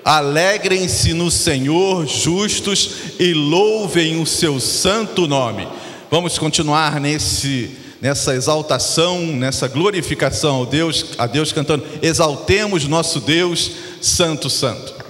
Alegrem-se no Senhor, justos, e louvem o seu santo nome. Vamos continuar nessa exaltação, nessa glorificação a Deus cantando: exaltemos nosso Deus, santo, santo.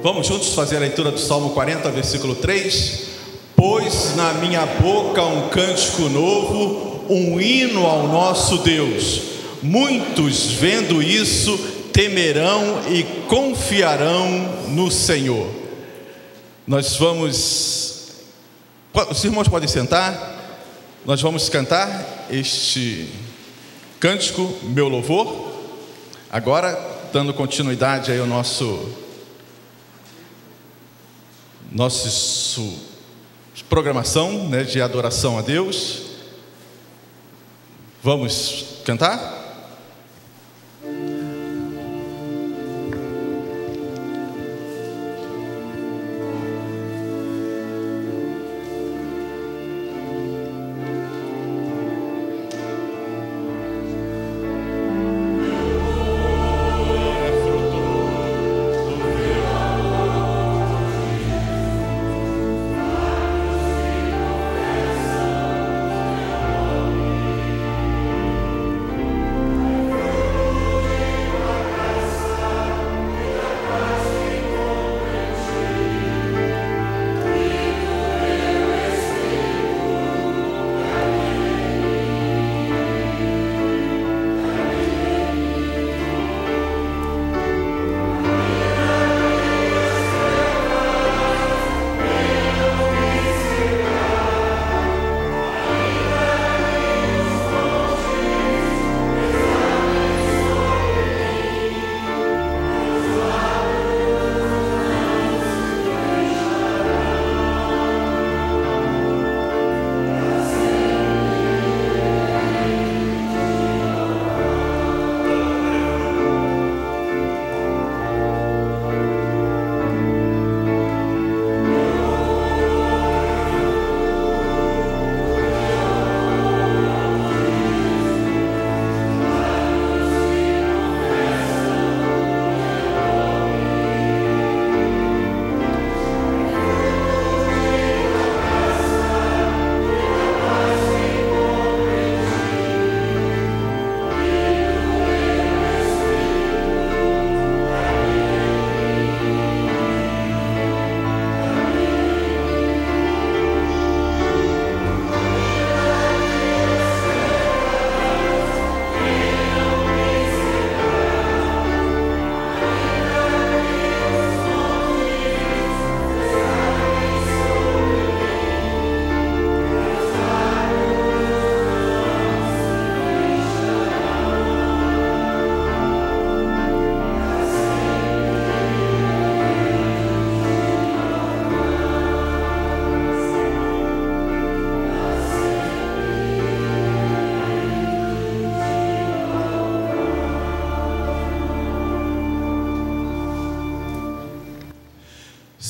Vamos juntos fazer a leitura do Salmo 40, versículo 3. Pôs na minha boca um cântico novo, um hino ao nosso Deus. Muitos, vendo isso, temerão e confiarão no Senhor. Nós vamos... Os irmãos podem sentar. Nós vamos cantar este cântico, Meu Louvor. Agora, dando continuidade aí ao nossa programação, né, de adoração a Deus. Vamos cantar?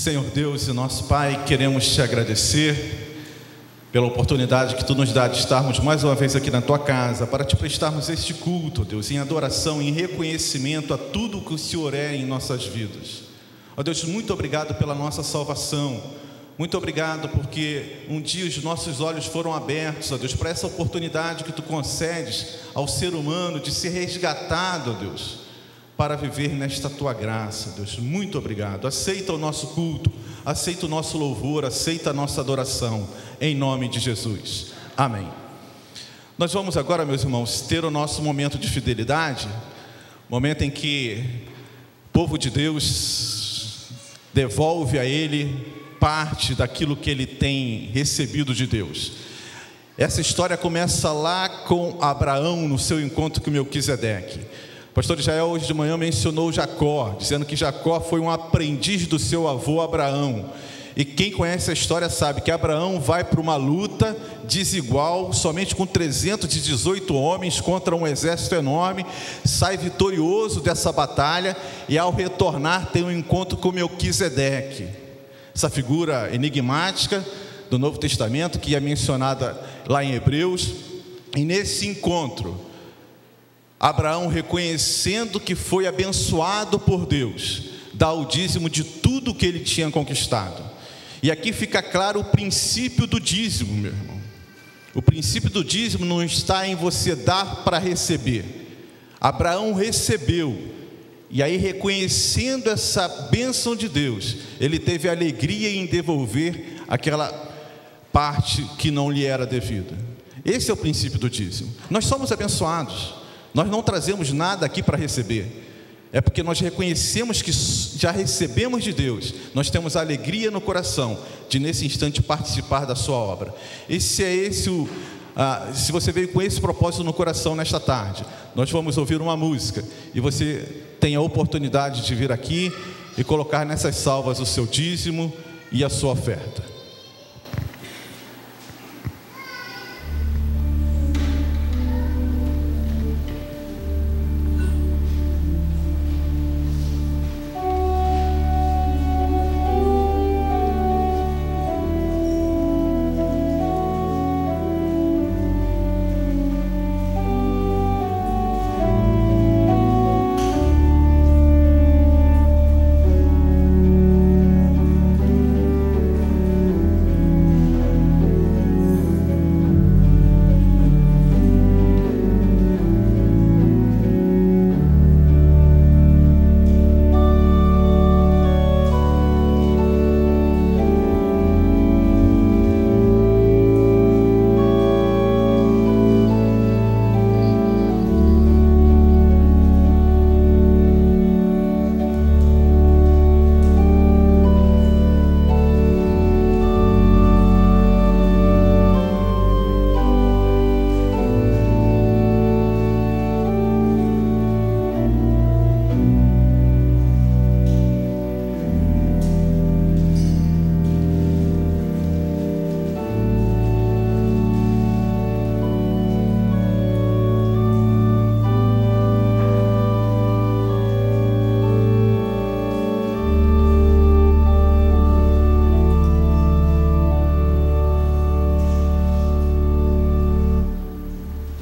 Senhor Deus e nosso Pai, queremos te agradecer pela oportunidade que tu nos dá de estarmos mais uma vez aqui na tua casa, para te prestarmos este culto, Deus, em adoração, em reconhecimento a tudo o que o Senhor é em nossas vidas. Ó Deus, muito obrigado pela nossa salvação, muito obrigado porque um dia os nossos olhos foram abertos, ó Deus, para essa oportunidade que tu concedes ao ser humano de ser resgatado, ó Deus, para viver nesta tua graça, Deus. Muito obrigado. Aceita o nosso culto, aceita o nosso louvor, aceita a nossa adoração, em nome de Jesus. Amém. Nós vamos agora, meus irmãos, ter o nosso momento de fidelidade, momento em que o povo de Deus devolve a Ele parte daquilo que ele tem recebido de Deus. Essa história começa lá com Abraão no seu encontro com Melquisedeque. O pastor Israel hoje de manhã mencionou Jacó, dizendo que Jacó foi um aprendiz do seu avô Abraão. E quem conhece a história sabe que Abraão vai para uma luta desigual, somente com 318 homens contra um exército enorme, sai vitorioso dessa batalha e ao retornar tem um encontro com Melquisedeque, essa figura enigmática do Novo Testamento que é mencionada lá em Hebreus. E nesse encontro, Abraão, reconhecendo que foi abençoado por Deus, dá o dízimo de tudo que ele tinha conquistado. E aqui fica claro o princípio do dízimo, meu irmão. O princípio do dízimo não está em você dar para receber. Abraão recebeu, e aí, reconhecendo essa bênção de Deus, ele teve alegria em devolver aquela parte que não lhe era devida. Esse é o princípio do dízimo. Nós somos abençoados. Nós não trazemos nada aqui para receber. É porque nós reconhecemos que já recebemos de Deus. Nós temos alegria no coração de nesse instante participar da sua obra. Se você veio com esse propósito no coração nesta tarde, nós vamos ouvir uma música e você tem a oportunidade de vir aqui e colocar nessas salvas o seu dízimo e a sua oferta.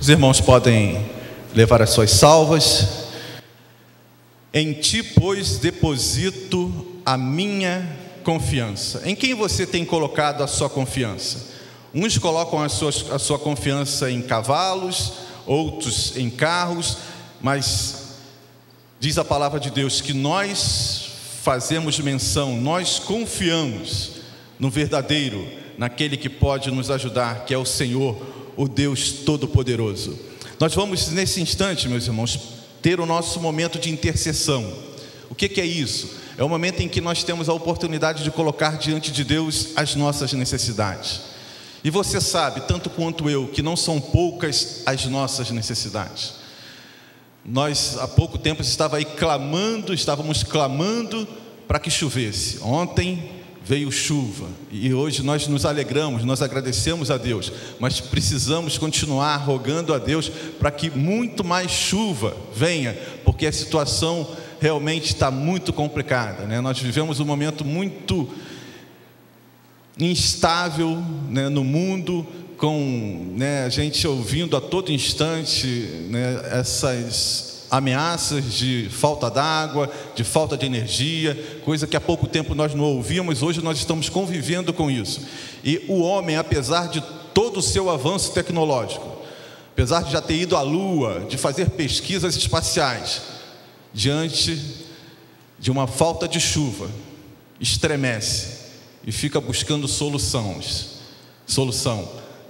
Os irmãos podem levar as suas salvas. Em ti, pois, deposito a minha confiança. Em quem você tem colocado a sua confiança? Uns colocam a sua confiança em cavalos, outros em carros, mas diz a palavra de Deus que nós fazemos menção, nós confiamos no verdadeiro, naquele que pode nos ajudar, que é o Senhor, o Deus Todo-Poderoso. Nós vamos nesse instante, meus irmãos, ter o nosso momento de intercessão. O que é isso? É o momento em que nós temos a oportunidade de colocar diante de Deus as nossas necessidades. E você sabe, tanto quanto eu, que não são poucas as nossas necessidades. Nós há pouco tempo estávamos clamando para que chovesse. Ontem veio chuva e hoje nós nos alegramos, nós agradecemos a Deus, mas precisamos continuar rogando a Deus para que muito mais chuva venha, porque a situação realmente está muito complicada, né? Nós vivemos um momento muito instável, né, no mundo, com, né, a gente ouvindo a todo instante, né, essas ameaças de falta d'água, de falta de energia, coisa que há pouco tempo nós não ouvíamos, hoje nós estamos convivendo com isso. E o homem, apesar de todo o seu avanço tecnológico, apesar de já ter ido à Lua, de fazer pesquisas espaciais, diante de uma falta de chuva, estremece e fica buscando solução,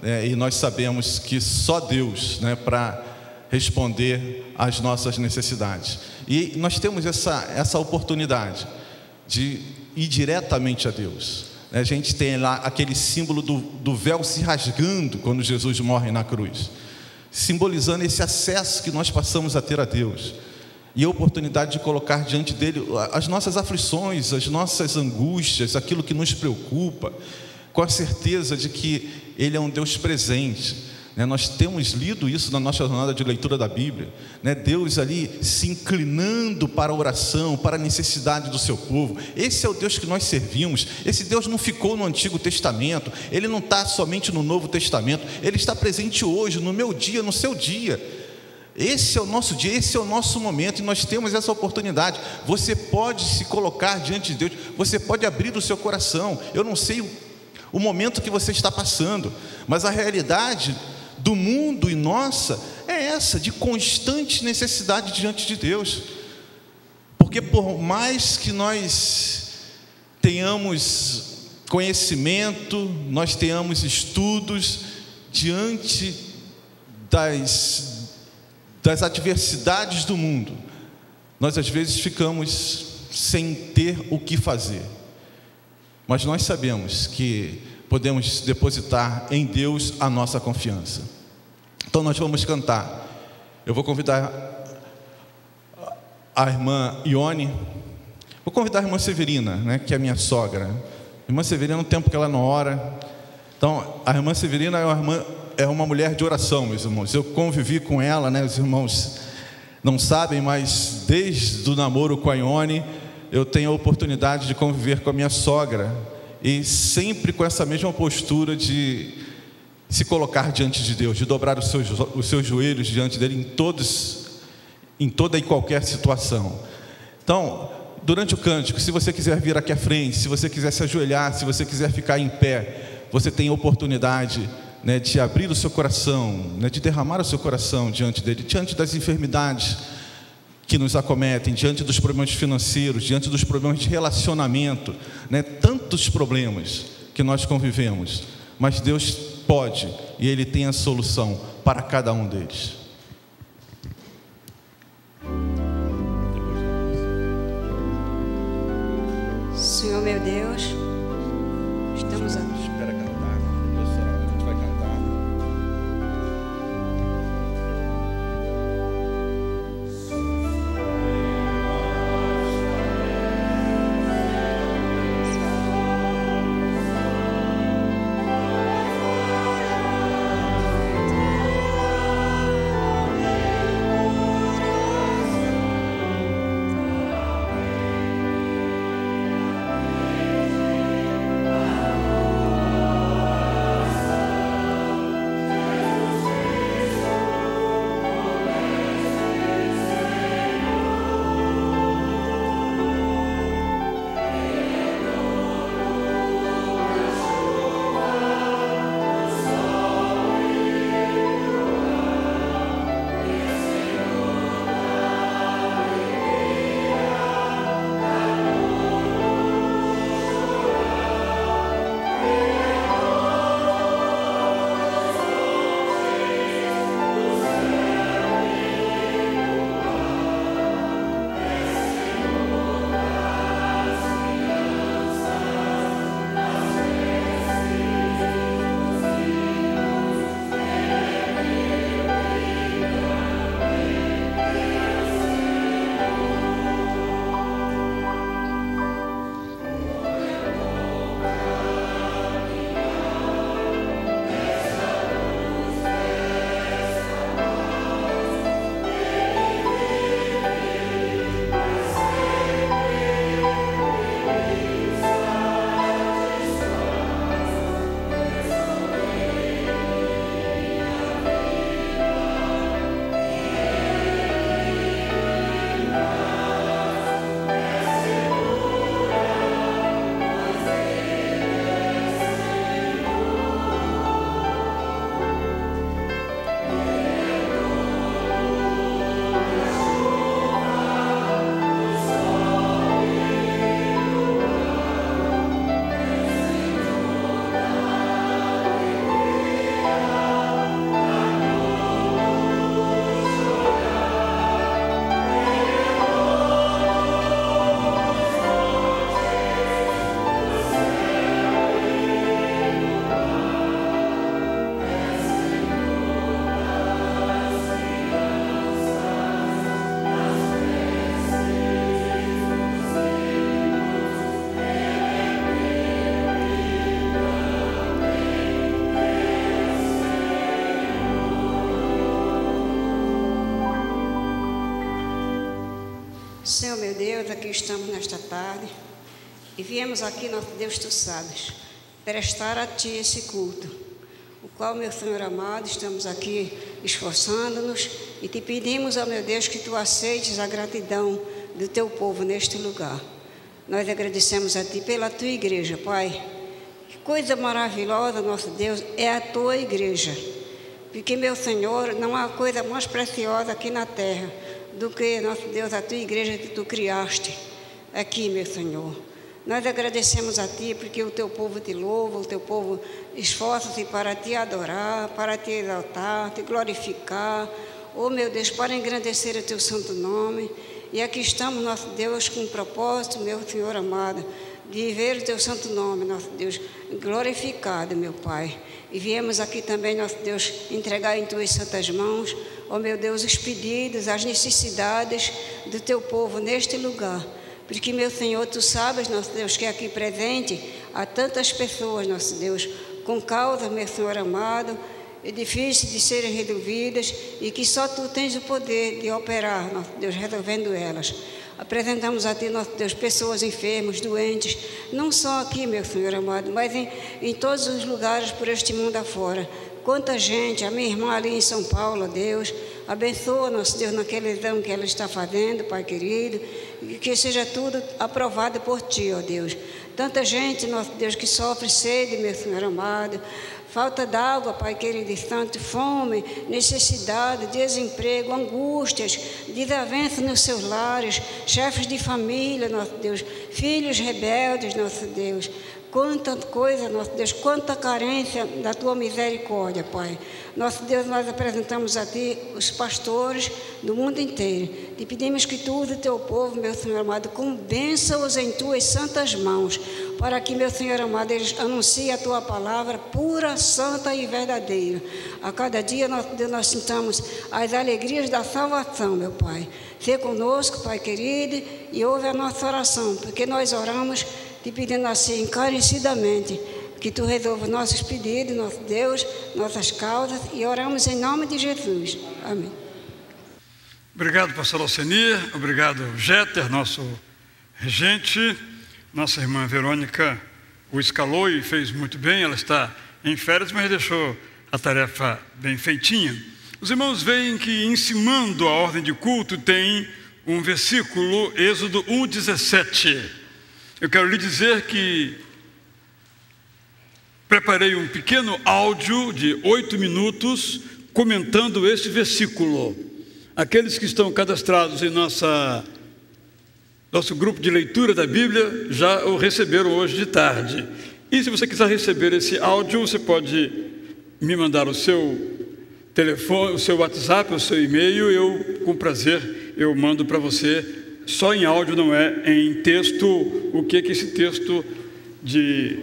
né? E nós sabemos que só Deus, né, para responder às nossas necessidades. E nós temos essa oportunidade de ir diretamente a Deus. A gente tem lá aquele símbolo do véu se rasgando quando Jesus morre na cruz, simbolizando esse acesso que nós passamos a ter a Deus, e a oportunidade de colocar diante dele as nossas aflições, as nossas angústias, aquilo que nos preocupa, com a certeza de que Ele é um Deus presente, né? Nós temos lido isso na nossa jornada de leitura da Bíblia, né? Deus ali se inclinando para a oração, para a necessidade do seu povo. Esse é o Deus que nós servimos. Esse Deus não ficou no Antigo Testamento, Ele não está somente no Novo Testamento, Ele está presente hoje, no meu dia, no seu dia. Esse é o nosso dia, esse é o nosso momento, e nós temos essa oportunidade. Você pode se colocar diante de Deus, você pode abrir o seu coração. Eu não sei o momento que você está passando, mas a realidade do mundo e nossa é essa, de constante necessidade diante de Deus. Porque por mais que nós tenhamos conhecimento, nós tenhamos estudos, diante das adversidades do mundo, nós às vezes ficamos sem ter o que fazer. Mas nós sabemos que podemos depositar em Deus a nossa confiança. Então nós vamos cantar. Eu vou convidar a irmã Ione, vou convidar a irmã Severina, né, que é minha sogra. A irmã Severina, no tempo que ela não ora. Então, a irmã Severina é uma mulher de oração, meus irmãos. Eu convivi com ela, né, os irmãos não sabem, mas desde o namoro com a Ione, eu tenho a oportunidade de conviver com a minha sogra, e sempre com essa mesma postura de se colocar diante de Deus, de dobrar os seus joelhos diante dele em toda e qualquer situação. Então, durante o cântico, se você quiser vir aqui à frente, se você quiser se ajoelhar, se você quiser ficar em pé, você tem a oportunidade, né, de abrir o seu coração, né, de derramar o seu coração diante dele, diante das enfermidades que nos acometem, diante dos problemas financeiros, diante dos problemas de relacionamento, né, tantos problemas que nós convivemos, mas Deus pode, e Ele tem a solução para cada um deles. Senhor meu Deus, estamos aqui. Espera cantar, a gente vai cantar. Senhor meu Deus, aqui estamos nesta tarde e viemos aqui, nosso Deus, tu sabes, prestar a Ti esse culto, o qual, meu Senhor amado, estamos aqui esforçando-nos e Te pedimos, ó meu Deus, que Tu aceites a gratidão do Teu povo neste lugar. Nós agradecemos a Ti pela Tua igreja, Pai. Que coisa maravilhosa, nosso Deus, é a Tua igreja, porque, meu Senhor, não há coisa mais preciosa aqui na terra do que, nosso Deus, a Tua igreja que Tu criaste aqui, meu Senhor. Nós agradecemos a Ti porque o Teu povo Te louva, o Teu povo esforça-se para Te adorar, para Te exaltar, Te glorificar, oh meu Deus, para engrandecer o Teu santo nome. E aqui estamos, nosso Deus, com um propósito, meu Senhor amado, de ver o Teu santo nome, nosso Deus, glorificado, meu Pai. E viemos aqui também, nosso Deus, entregar em Tuas santas mãos, ó meu Deus, os pedidos, as necessidades do Teu povo neste lugar. Porque, meu Senhor, Tu sabes, nosso Deus, que aqui presente há tantas pessoas, nosso Deus, com causas, meu Senhor amado, difíceis de serem resolvidas e que só Tu tens o poder de operar, nosso Deus, resolvendo elas. Apresentamos a Ti, nosso Deus, pessoas enfermas, doentes, não só aqui, meu Senhor amado, mas em todos os lugares por este mundo afora. Quanta gente, a minha irmã ali em São Paulo, Deus, abençoa, nosso Deus, naquele exame que ela está fazendo, Pai querido, e que seja tudo aprovado por Ti, ó Deus. Tanta gente, nosso Deus, que sofre sede, meu Senhor amado, falta d'água, Pai querido e santo, fome, necessidade, desemprego, angústias, desavenças nos seus lares, chefes de família, nosso Deus, filhos rebeldes, nosso Deus. Quanta coisa, nosso Deus, quanta carência da Tua misericórdia, Pai. Nosso Deus, nós apresentamos a Ti os pastores do mundo inteiro. Te pedimos que Tu use o Teu povo, meu Senhor amado, com bênçãos em Tuas santas mãos, para que, meu Senhor amado, eles anunciem a Tua palavra pura, santa e verdadeira. A cada dia, nosso Deus, nós sintamos as alegrias da salvação, meu Pai. Seja conosco, Pai querido, e ouve a nossa oração, porque nós oramos Te pedindo assim, encarecidamente, que Tu resolva nossos pedidos, nosso Deus, nossas causas, e oramos em nome de Jesus. Amém. Obrigado, pastor Alcenir, obrigado, Jeter, nosso regente. Nossa irmã Verônica o escalou e fez muito bem, ela está em férias, mas deixou a tarefa bem feitinha. Os irmãos veem que, encimando a ordem de culto, tem um versículo, Êxodo 1:17. Eu quero lhe dizer que preparei um pequeno áudio de 8 minutos comentando este versículo. Aqueles que estão cadastrados em nosso grupo de leitura da Bíblia já o receberam hoje de tarde. E se você quiser receber esse áudio, você pode me mandar o seu telefone, o seu WhatsApp, o seu e-mail, eu, com prazer, eu mando para você. Só em áudio, não é em texto. O que esse texto de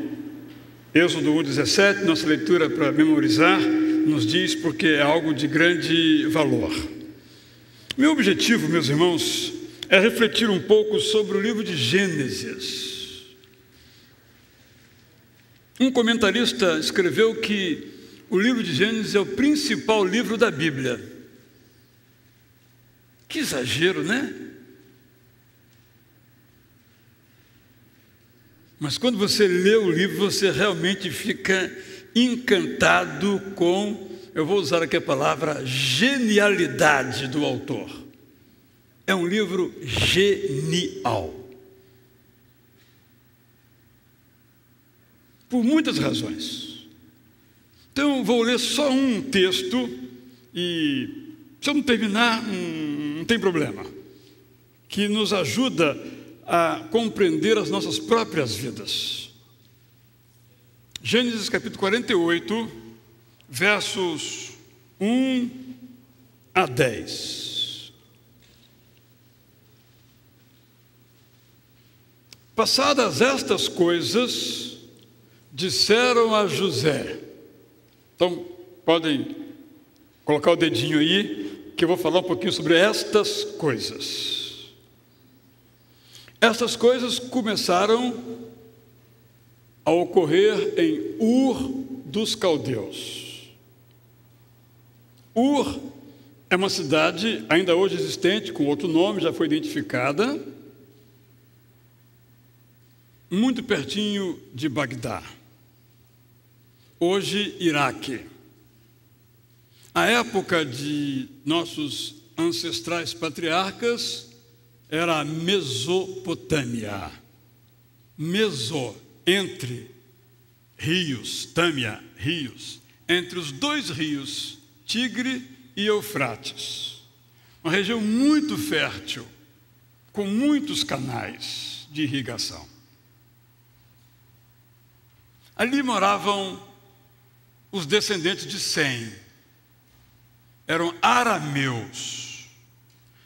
Êxodo 1:17, nossa leitura para memorizar, nos diz, porque é algo de grande valor. Meu objetivo, meus irmãos, é refletir um pouco sobre o livro de Gênesis. Um comentarista escreveu que o livro de Gênesis é o principal livro da Bíblia. Que exagero, né? Mas quando você lê o livro, você realmente fica encantado com, eu vou usar aqui a palavra, genialidade do autor. É um livro genial. Por muitas razões. Então, vou ler só um texto e, se eu não terminar, não tem problema, que nos ajuda a compreender as nossas próprias vidas. Gênesis capítulo 48, versos 1 a 10. Passadas estas coisas, disseram a José. Então, podem colocar o dedinho aí, que eu vou falar um pouquinho sobre estas coisas. Estas coisas começaram a ocorrer em Ur dos Caldeus. Ur é uma cidade ainda hoje existente, com outro nome, já foi identificada, muito pertinho de Bagdá, hoje Iraque. A época de nossos ancestrais patriarcas era a Mesopotâmia. Meso, entre rios, Tâmia, rios, entre os dois rios, Tigre e Eufrates. Uma região muito fértil, com muitos canais de irrigação. Ali moravam os descendentes de Sem. Eram arameus.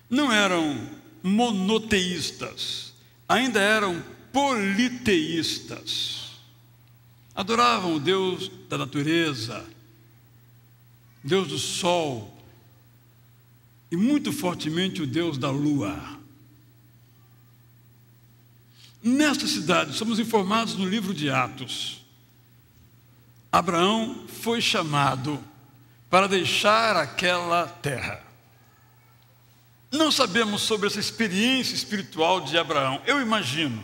Não eram monoteístas, ainda eram politeístas. Adoravam o Deus da natureza, Deus do sol e muito fortemente o Deus da lua. Nesta cidade, somos informados no livro de Atos, Abraão foi chamado para deixar aquela terra. Não sabemos sobre essa experiência espiritual de Abraão. Eu imagino.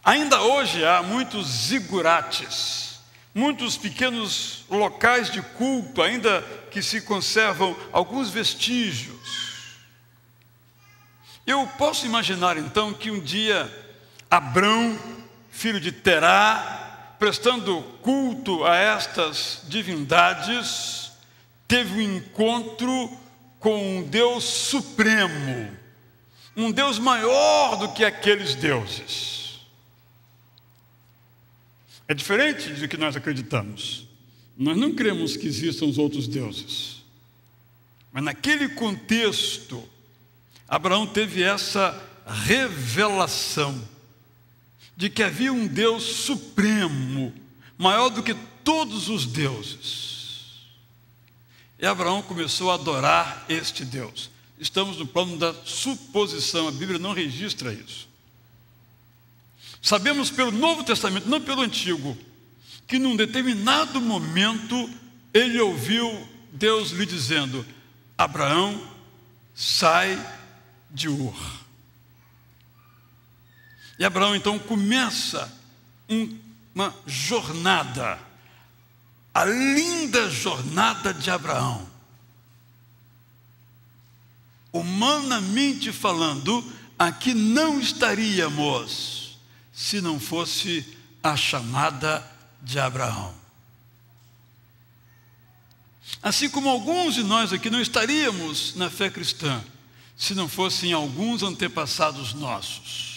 Ainda hoje há muitos zigurates, muitos pequenos locais de culto, ainda que se conservam alguns vestígios. Eu posso imaginar então que um dia Abrão, filho de Terá, prestando culto a estas divindades, teve um encontro com um Deus supremo, um Deus maior do que aqueles deuses. É diferente do que nós acreditamos. Nós não cremos que existam os outros deuses. Mas naquele contexto, Abraão teve essa revelação de que havia um Deus supremo, maior do que todos os deuses. E Abraão começou a adorar este Deus. Estamos no plano da suposição, a Bíblia não registra isso. Sabemos pelo Novo Testamento, não pelo Antigo, que num determinado momento ele ouviu Deus lhe dizendo: Abraão, sai de Ur. E Abraão então começa uma jornada, a linda jornada de Abraão. Humanamente falando, aqui não estaríamos se não fosse a chamada de Abraão. Assim como alguns de nós aqui não estaríamos na fé cristã se não fossem alguns antepassados nossos.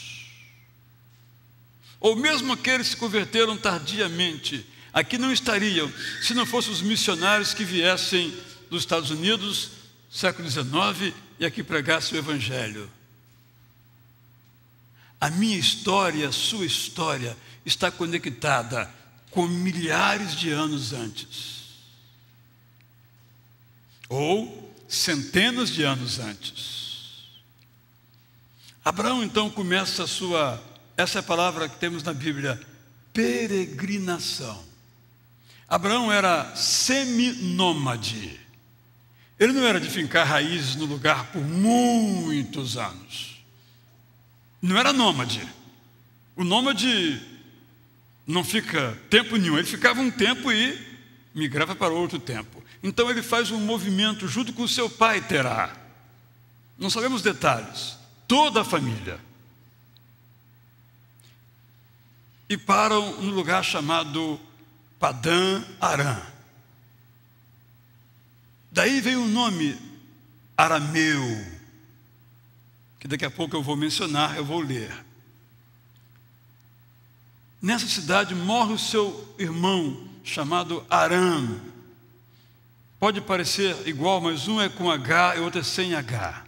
Ou mesmo aqueles que se converteram tardiamente, aqui não estariam se não fossem os missionários que viessem dos Estados Unidos, século XIX, e aqui pregassem o Evangelho. A minha história, a sua história, está conectada com milhares de anos antes. Ou centenas de anos antes. Abraão então começa essa é a palavra que temos na Bíblia, peregrinação. Abraão era seminômade. Ele não era de fincar raízes no lugar por muitos anos. Não era nômade. O nômade não fica tempo nenhum. Ele ficava um tempo e migrava para outro tempo. Então ele faz um movimento junto com seu pai Terá. Não sabemos detalhes. Toda a família. E param no lugar chamado Padã Arã. Daí veio o nome arameu, que daqui a pouco eu vou mencionar, eu vou ler. Nessa cidade morre o seu irmão, chamado Arã. Pode parecer igual, mas um é com H e o outro é sem H.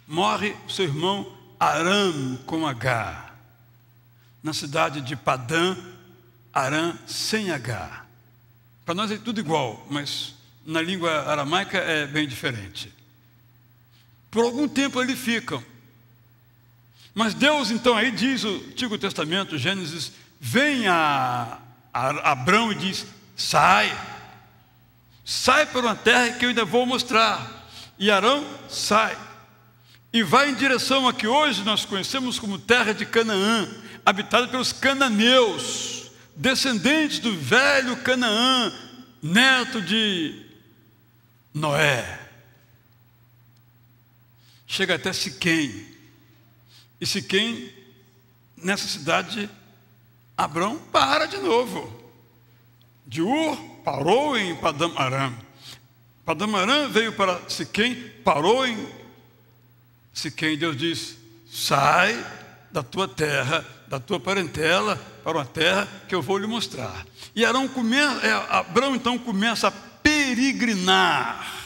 Morre o seu irmão Arã com H, na cidade de Padã Arã sem H. Para nós é tudo igual, mas na língua aramaica é bem diferente. Por algum tempo ali ficam. Mas Deus, então, aí diz o Antigo Testamento, Gênesis, vem a Abrão e diz: sai sai para uma terra que eu ainda vou mostrar. E Arão sai e vai em direção a que hoje nós conhecemos como terra de Canaã, habitada pelos cananeus, descendentes do velho Canaã, neto de Noé. Chega até Siquém. E Siquém, nessa cidade, Abrão para de novo. De Ur, parou em Padam Aram. Padam Aram veio para Siquém, parou em Siquém. Deus diz: sai da tua terra, da tua parentela, para uma terra que eu vou lhe mostrar. E Abrão então começa a peregrinar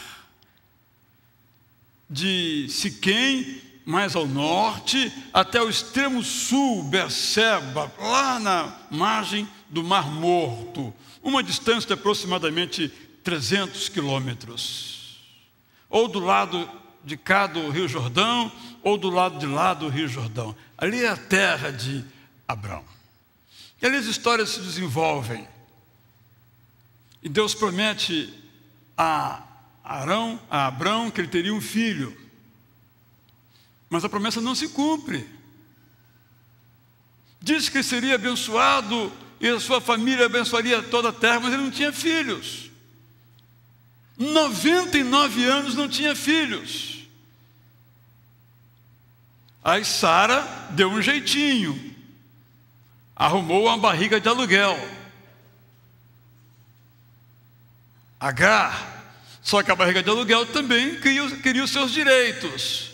de Siquém, mais ao norte, até o extremo sul, Berseba, lá na margem do Mar Morto, uma distância de aproximadamente 300 quilômetros, ou do lado de cá do Rio Jordão, ou do lado de lá do Rio Jordão. Ali é a terra de Abrão. E ali as histórias se desenvolvem. E Deus promete a Abrão que ele teria um filho. Mas a promessa não se cumpre. Diz que seria abençoado e a sua família abençoaria toda a terra, mas ele não tinha filhos. 99 anos não tinha filhos. Aí Sara deu um jeitinho, arrumou uma barriga de aluguel, Agar. Só que a barriga de aluguel também queria os seus direitos.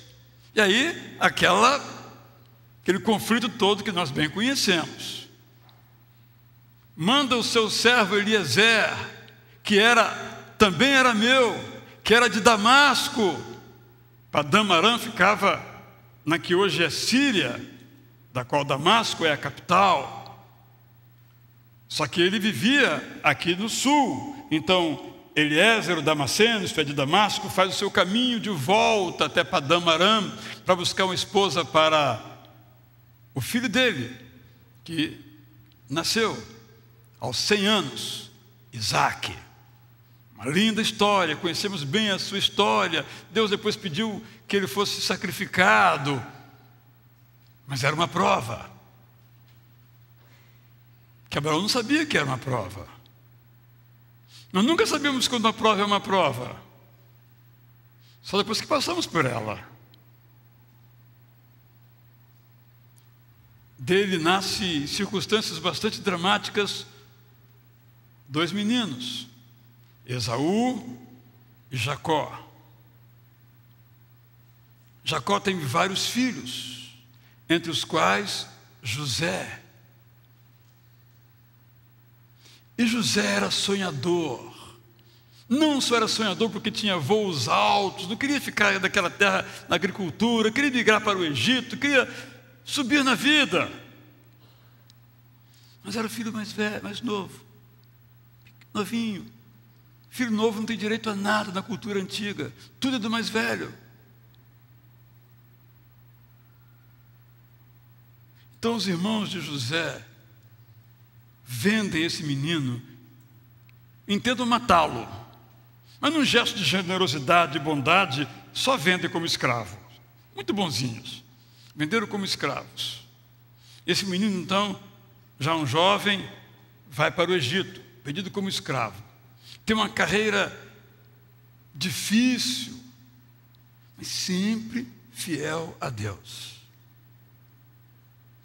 E aí, aquele conflito todo que nós bem conhecemos. Manda o seu servo Eliezer, que também era meu, que era de Damasco. Padam Aram ficava na que hoje é Síria, da qual Damasco é a capital. Só que ele vivia aqui no sul. Então, Eliezer, o Damasceno, isto é de Damasco, faz o seu caminho de volta até Padam Aram para buscar uma esposa para o filho dele, que nasceu aos 100 anos, Isaque. Uma linda história, conhecemos bem a sua história. Deus depois pediu que ele fosse sacrificado, mas era uma prova. Que Abraão não sabia que era uma prova. Nós nunca sabemos quando uma prova é uma prova. Só depois que passamos por ela. Dele nasce circunstâncias bastante dramáticas, 2 meninos, Esaú e Jacó. Jacó tem vários filhos, entre os quais José. E José era sonhador. Não só era sonhador porque tinha voos altos, não queria ficar daquela terra na agricultura, queria migrar para o Egito, queria subir na vida. Mas era o filho mais velho, mais novo, novinho. Filho novo não tem direito a nada na cultura antiga, tudo é do mais velho. Então os irmãos de José vendem esse menino, intentam matá-lo, mas num gesto de generosidade e bondade, só vendem como escravo. Muito bonzinhos, venderam como escravos. Esse menino então, já um jovem, vai para o Egito, vendido como escravo. Tem uma carreira difícil, mas sempre fiel a Deus.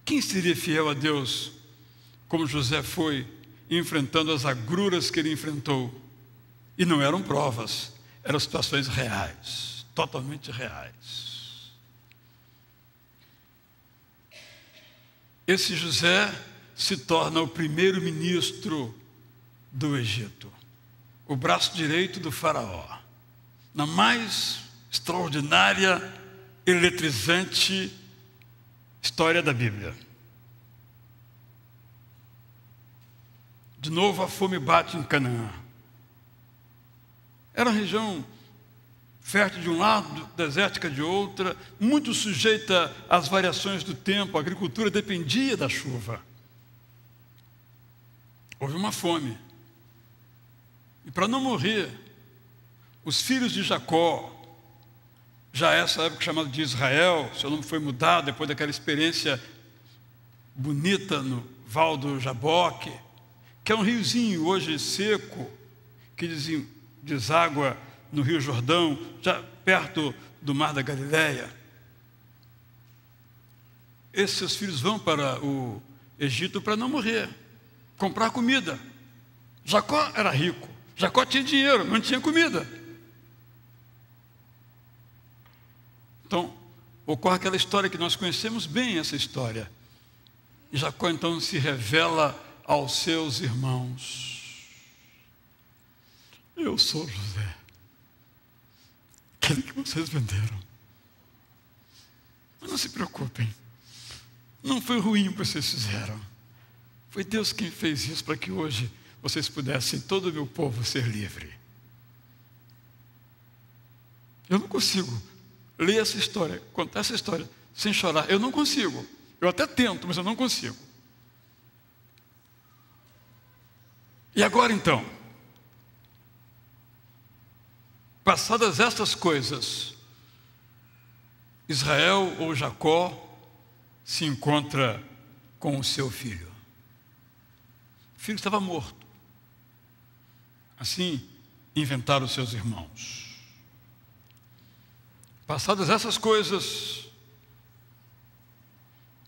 Quem seria fiel a Deus como José foi, enfrentando as agruras que ele enfrentou? E não eram provas, eram situações reais, totalmente reais. Esse José se torna o primeiro ministro do Egito, o braço direito do faraó, na mais extraordinária, eletrizante história da Bíblia. De novo a fome bate em Canaã. Era uma região fértil de um lado, desértica de outra, muito sujeita às variações do tempo, a agricultura dependia da chuva. Houve uma fome. E para não morrer os filhos de Jacó, já essa época chamada de Israel, seu nome foi mudado depois daquela experiência bonita no Val do Jaboque, que é um riozinho hoje seco, que deságua no Rio Jordão, já perto do Mar da Galileia. Esses seus filhos vão para o Egito para não morrer, comprar comida. Jacó era rico, Jacó tinha dinheiro, mas não tinha comida. Então, ocorre aquela história que nós conhecemos bem, essa história. E Jacó então se revela aos seus irmãos: eu sou José, aquele que vocês venderam. Mas não se preocupem, não foi ruim o que vocês fizeram. Foi Deus quem fez isso para que hoje vocês pudessem, todo o meu povo, ser livre. Eu não consigo ler essa história, contar essa história sem chorar. Eu não consigo. Eu até tento, mas eu não consigo. E agora então, passadas estas coisas, Israel ou Jacó se encontra com o seu filho. O filho estava morto. Assim inventaram os seus irmãos. Passadas essas coisas,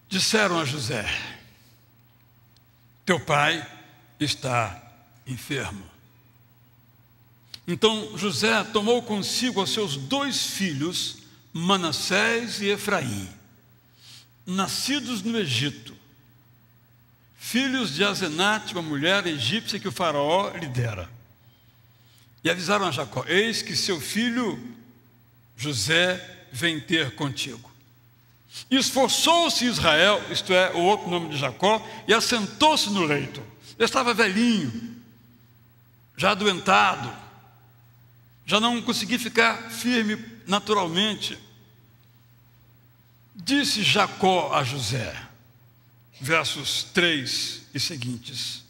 disseram a José: teu pai está enfermo. Então José tomou consigo os seus 2 filhos, Manassés e Efraim, nascidos no Egito, filhos de Asenate, uma mulher egípcia que o faraó lhe dera. E avisaram a Jacó: eis que seu filho José vem ter contigo. E esforçou-se Israel, isto é, o outro nome de Jacó, e assentou-se no leito. Ele estava velhinho, já adoentado, já não conseguia ficar firme naturalmente. Disse Jacó a José, versos 3 e seguintes.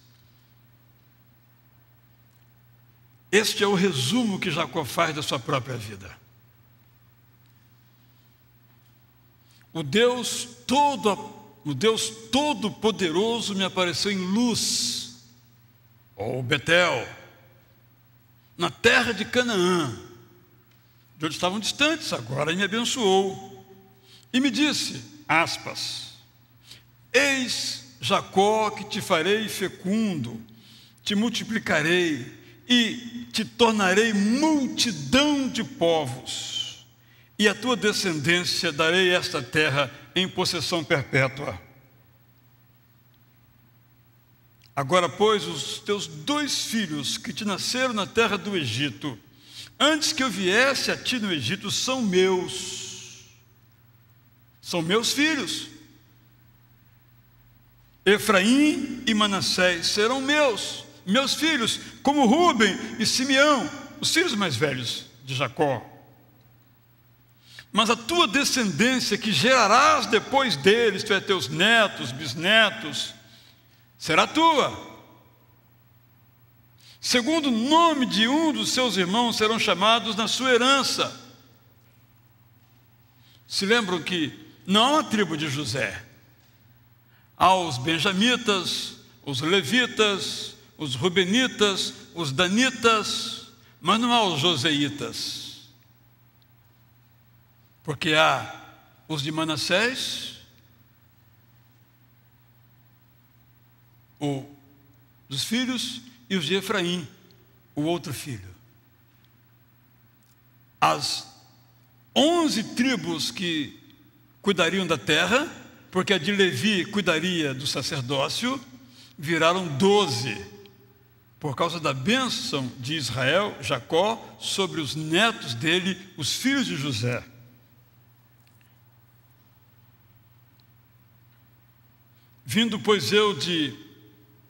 Este é o resumo que Jacó faz da sua própria vida. O Deus Todo-Poderoso me apareceu em luz, ou Betel, na terra de Canaã, de onde estavam distantes, agora me abençoou. E me disse, aspas, eis Jacó que te farei fecundo, te multiplicarei e te tornarei multidão de povos. E a tua descendência darei esta terra em possessão perpétua. Agora, pois, os teus 2 filhos que te nasceram na terra do Egito, antes que eu viesse a ti no Egito, são meus. São meus filhos. Efraim e Manassés serão meus filhos, como Rúben e Simeão, os filhos mais velhos de Jacó. Mas a tua descendência que gerarás depois deles, isto é, teus netos, bisnetos, será tua. Segundo o nome de um dos seus irmãos serão chamados na sua herança. Se lembram que não há uma tribo de José. Há os benjamitas, os levitas, os rubenitas, os danitas, mas não há os joseitas. Porque há os de Manassés, dos filhos, e os de Efraim, o outro filho. As 11 tribos que cuidariam da terra, porque a de Levi cuidaria do sacerdócio, viraram 12, por causa da bênção de Israel, Jacó, sobre os netos dele, os filhos de José. Vindo, pois,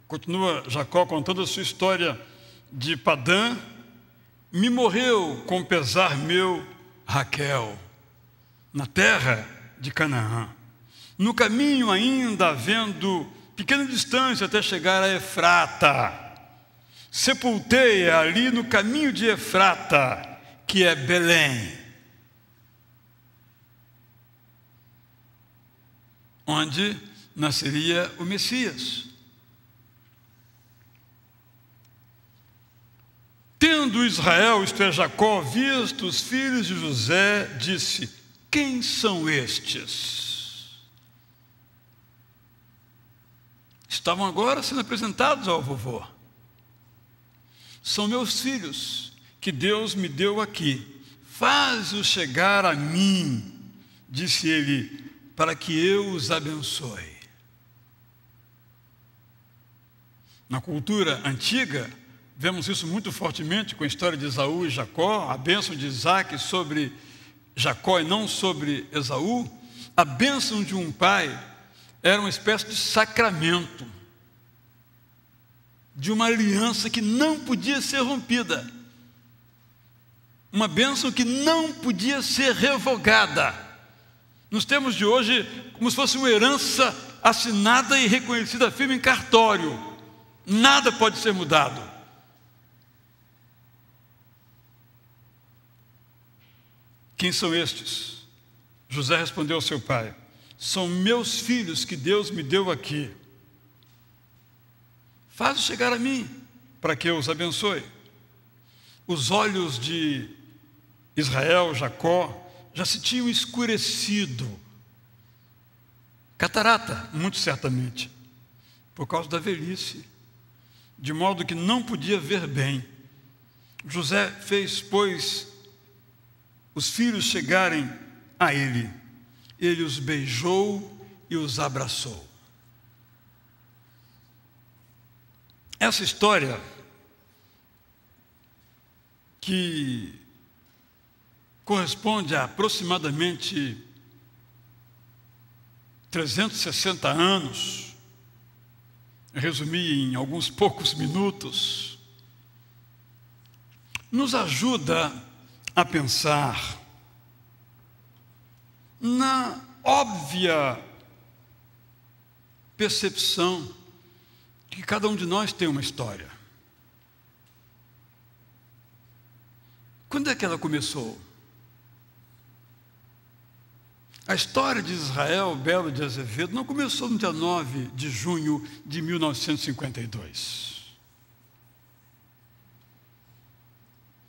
continua Jacó contando a sua história, de Padã, me morreu com pesar meu Raquel, na terra de Canaã. No caminho ainda havendo pequena distância até chegar a Efrata, sepultei ali no caminho de Efrata, que é Belém, onde nasceria o Messias. Tendo Israel, isto é, Jacó, visto os filhos de José, disse: quem são estes? Estavam agora sendo apresentados ao vovô. São meus filhos, que Deus me deu aqui. Faz-os chegar a mim, disse ele, para que eu os abençoe. Na cultura antiga, vemos isso muito fortemente com a história de Esaú e Jacó, a bênção de Isaac sobre Jacó e não sobre Esaú. A bênção de um pai era uma espécie de sacramento, de uma aliança que não podia ser rompida, uma bênção que não podia ser revogada. Nos termos de hoje, como se fosse uma herança assinada e reconhecida firme em cartório. Nada pode ser mudado. Quem são estes? José respondeu ao seu pai: são meus filhos que Deus me deu aqui. Faz-os chegar a mim, para que eu os abençoe. Os olhos de Israel, Jacó, já se tinham escurecido. Catarata, muito certamente, por causa da velhice, de modo que não podia ver bem. José fez, pois, os filhos chegarem a ele. Ele os beijou e os abraçou. Essa história, que corresponde a aproximadamente 360 anos, resumi em alguns poucos minutos, nos ajuda a pensar na óbvia percepção que cada um de nós tem uma história. Quando é que ela começou? A história de Israel Belo de Azevedo não começou no dia 9 de junho de 1952.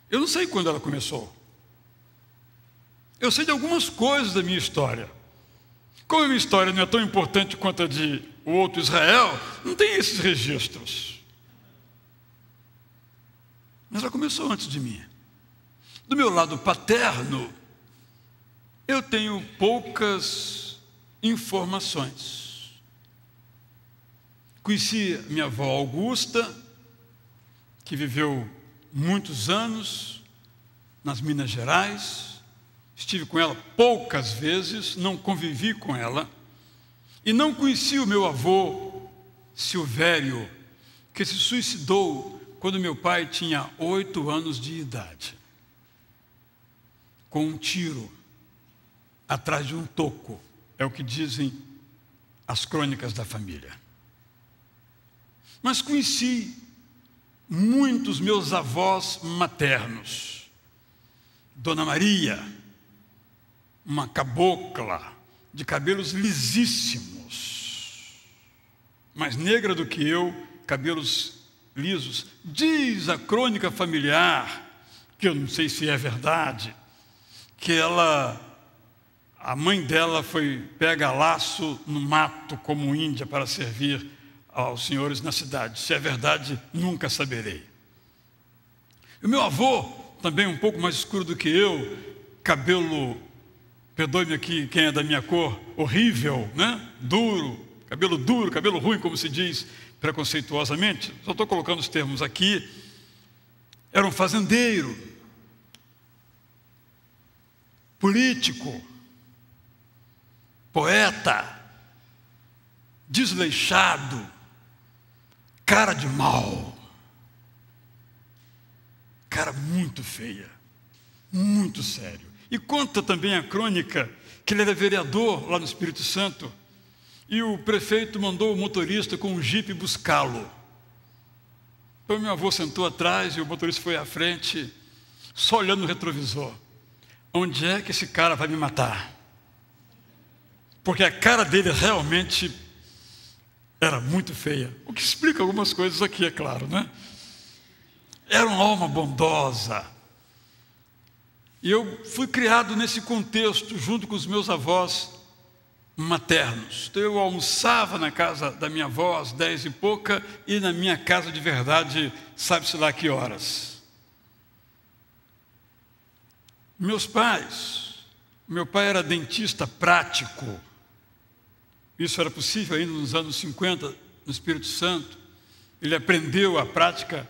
Eu não sei quando ela começou. Eu sei de algumas coisas da minha história. Como a minha história não é tão importante quanto a de o outro Israel, não tem esses registros. Mas ela começou antes de mim. Do meu lado paterno, eu tenho poucas informações. Conheci minha avó Augusta, que viveu muitos anos nas Minas Gerais. Estive com ela poucas vezes, não convivi com ela. E não conheci o meu avô Silvério, que se suicidou quando meu pai tinha 8 anos de idade, com um tiro atrás de um toco, é o que dizem as crônicas da família. Mas conheci muitos meus avós maternos. Dona Maria, uma cabocla de cabelos lisíssimos, mais negra do que eu, cabelos lisos. Diz a crônica familiar, que eu não sei se é verdade, que a mãe dela foi pega a laço no mato como índia para servir aos senhores na cidade. Se é verdade, nunca saberei. O meu avô, também um pouco mais escuro do que eu, cabelo, perdoe-me aqui quem é da minha cor, horrível, né? Duro, cabelo ruim, como se diz preconceituosamente. Só estou colocando os termos aqui. Era um fazendeiro, político, poeta, desleixado, cara de mal, cara muito feia, muito sério. E conta também a crônica que ele era vereador lá no Espírito Santo e o prefeito mandou o motorista com um jipe buscá-lo. Então meu avô sentou atrás e o motorista foi à frente só olhando no retrovisor. Onde é que esse cara vai me matar? Porque a cara dele realmente era muito feia. O que explica algumas coisas aqui, é claro, né? Era uma alma bondosa. E eu fui criado nesse contexto, junto com os meus avós maternos. Então eu almoçava na casa da minha avó às 10 e pouca, e na minha casa de verdade, sabe-se lá que horas. Meus pais, meu pai era dentista prático. Isso era possível ainda nos anos 50, no Espírito Santo. Ele aprendeu a prática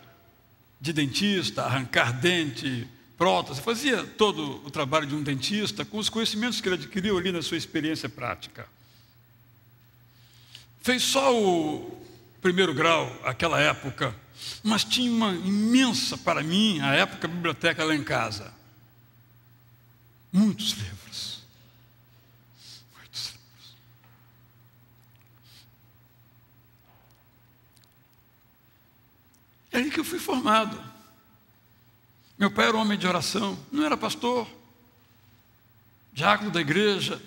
de dentista, arrancar dente, prótese, fazia todo o trabalho de um dentista com os conhecimentos que ele adquiriu ali na sua experiência prática. Fez só o primeiro grau naquela época, mas tinha uma imensa, para mim, à época, biblioteca lá em casa. Muitos livros. Muitos livros. É ali que eu fui formado. Meu pai era um homem de oração, não era pastor, diácono da igreja.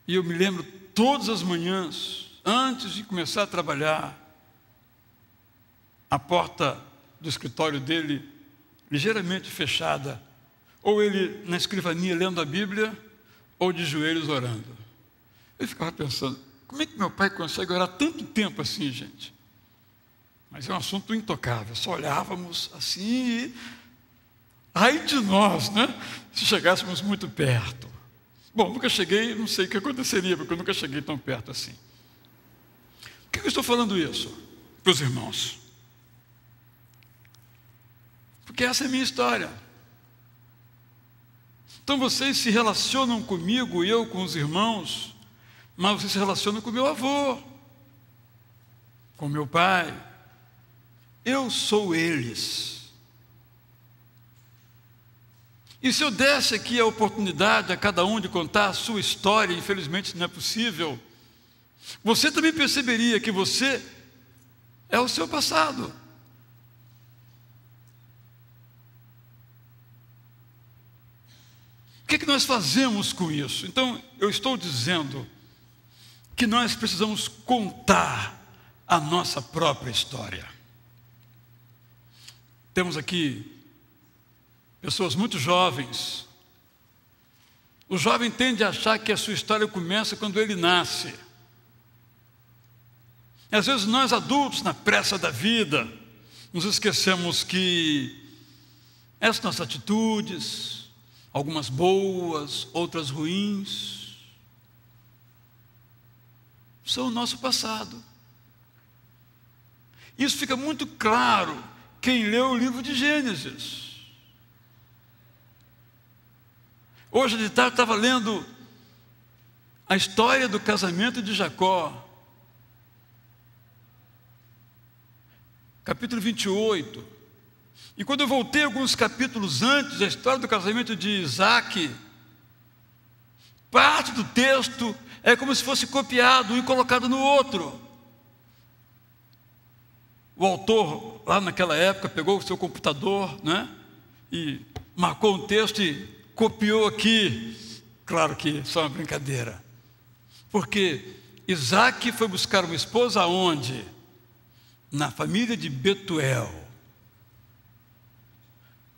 E eu me lembro todas as manhãs, antes de começar a trabalhar, a porta do escritório dele ligeiramente fechada, ou ele na escrivania lendo a Bíblia, ou de joelhos orando. Eu ficava pensando, como é que meu pai consegue orar tanto tempo assim, gente? Mas é um assunto intocável, só olhávamos assim e... ai de nós, né? Se chegássemos muito perto. Bom, nunca cheguei, não sei o que aconteceria, porque eu nunca cheguei tão perto assim. Por que eu estou falando isso para os irmãos? Porque essa é a minha história. Então vocês se relacionam comigo e eu com os irmãos, mas vocês se relacionam com meu avô, com meu pai. Eu sou eles. E se eu desse aqui a oportunidade a cada um de contar a sua história, infelizmente não é possível, você também perceberia que você é o seu passado. O que é que nós fazemos com isso? Então, eu estou dizendo que nós precisamos contar a nossa própria história. Temos aqui pessoas muito jovens. O jovem tende a achar que a sua história começa quando ele nasce. E às vezes nós adultos, na pressa da vida, nos esquecemos que essas nossas atitudes, algumas boas, outras ruins, são o nosso passado. Isso fica muito claro quem leu o livro de Gênesis. Hoje de tarde eu estava lendo a história do casamento de Jacó, capítulo 28. E quando eu voltei alguns capítulos antes, a história do casamento de Isaac, parte do texto é como se fosse copiado um e colocado no outro. O autor, lá naquela época, pegou o seu computador, né, e marcou um texto e copiou aqui. Claro que só uma brincadeira. Porque Isaac foi buscar uma esposa aonde? Na família de Betuel.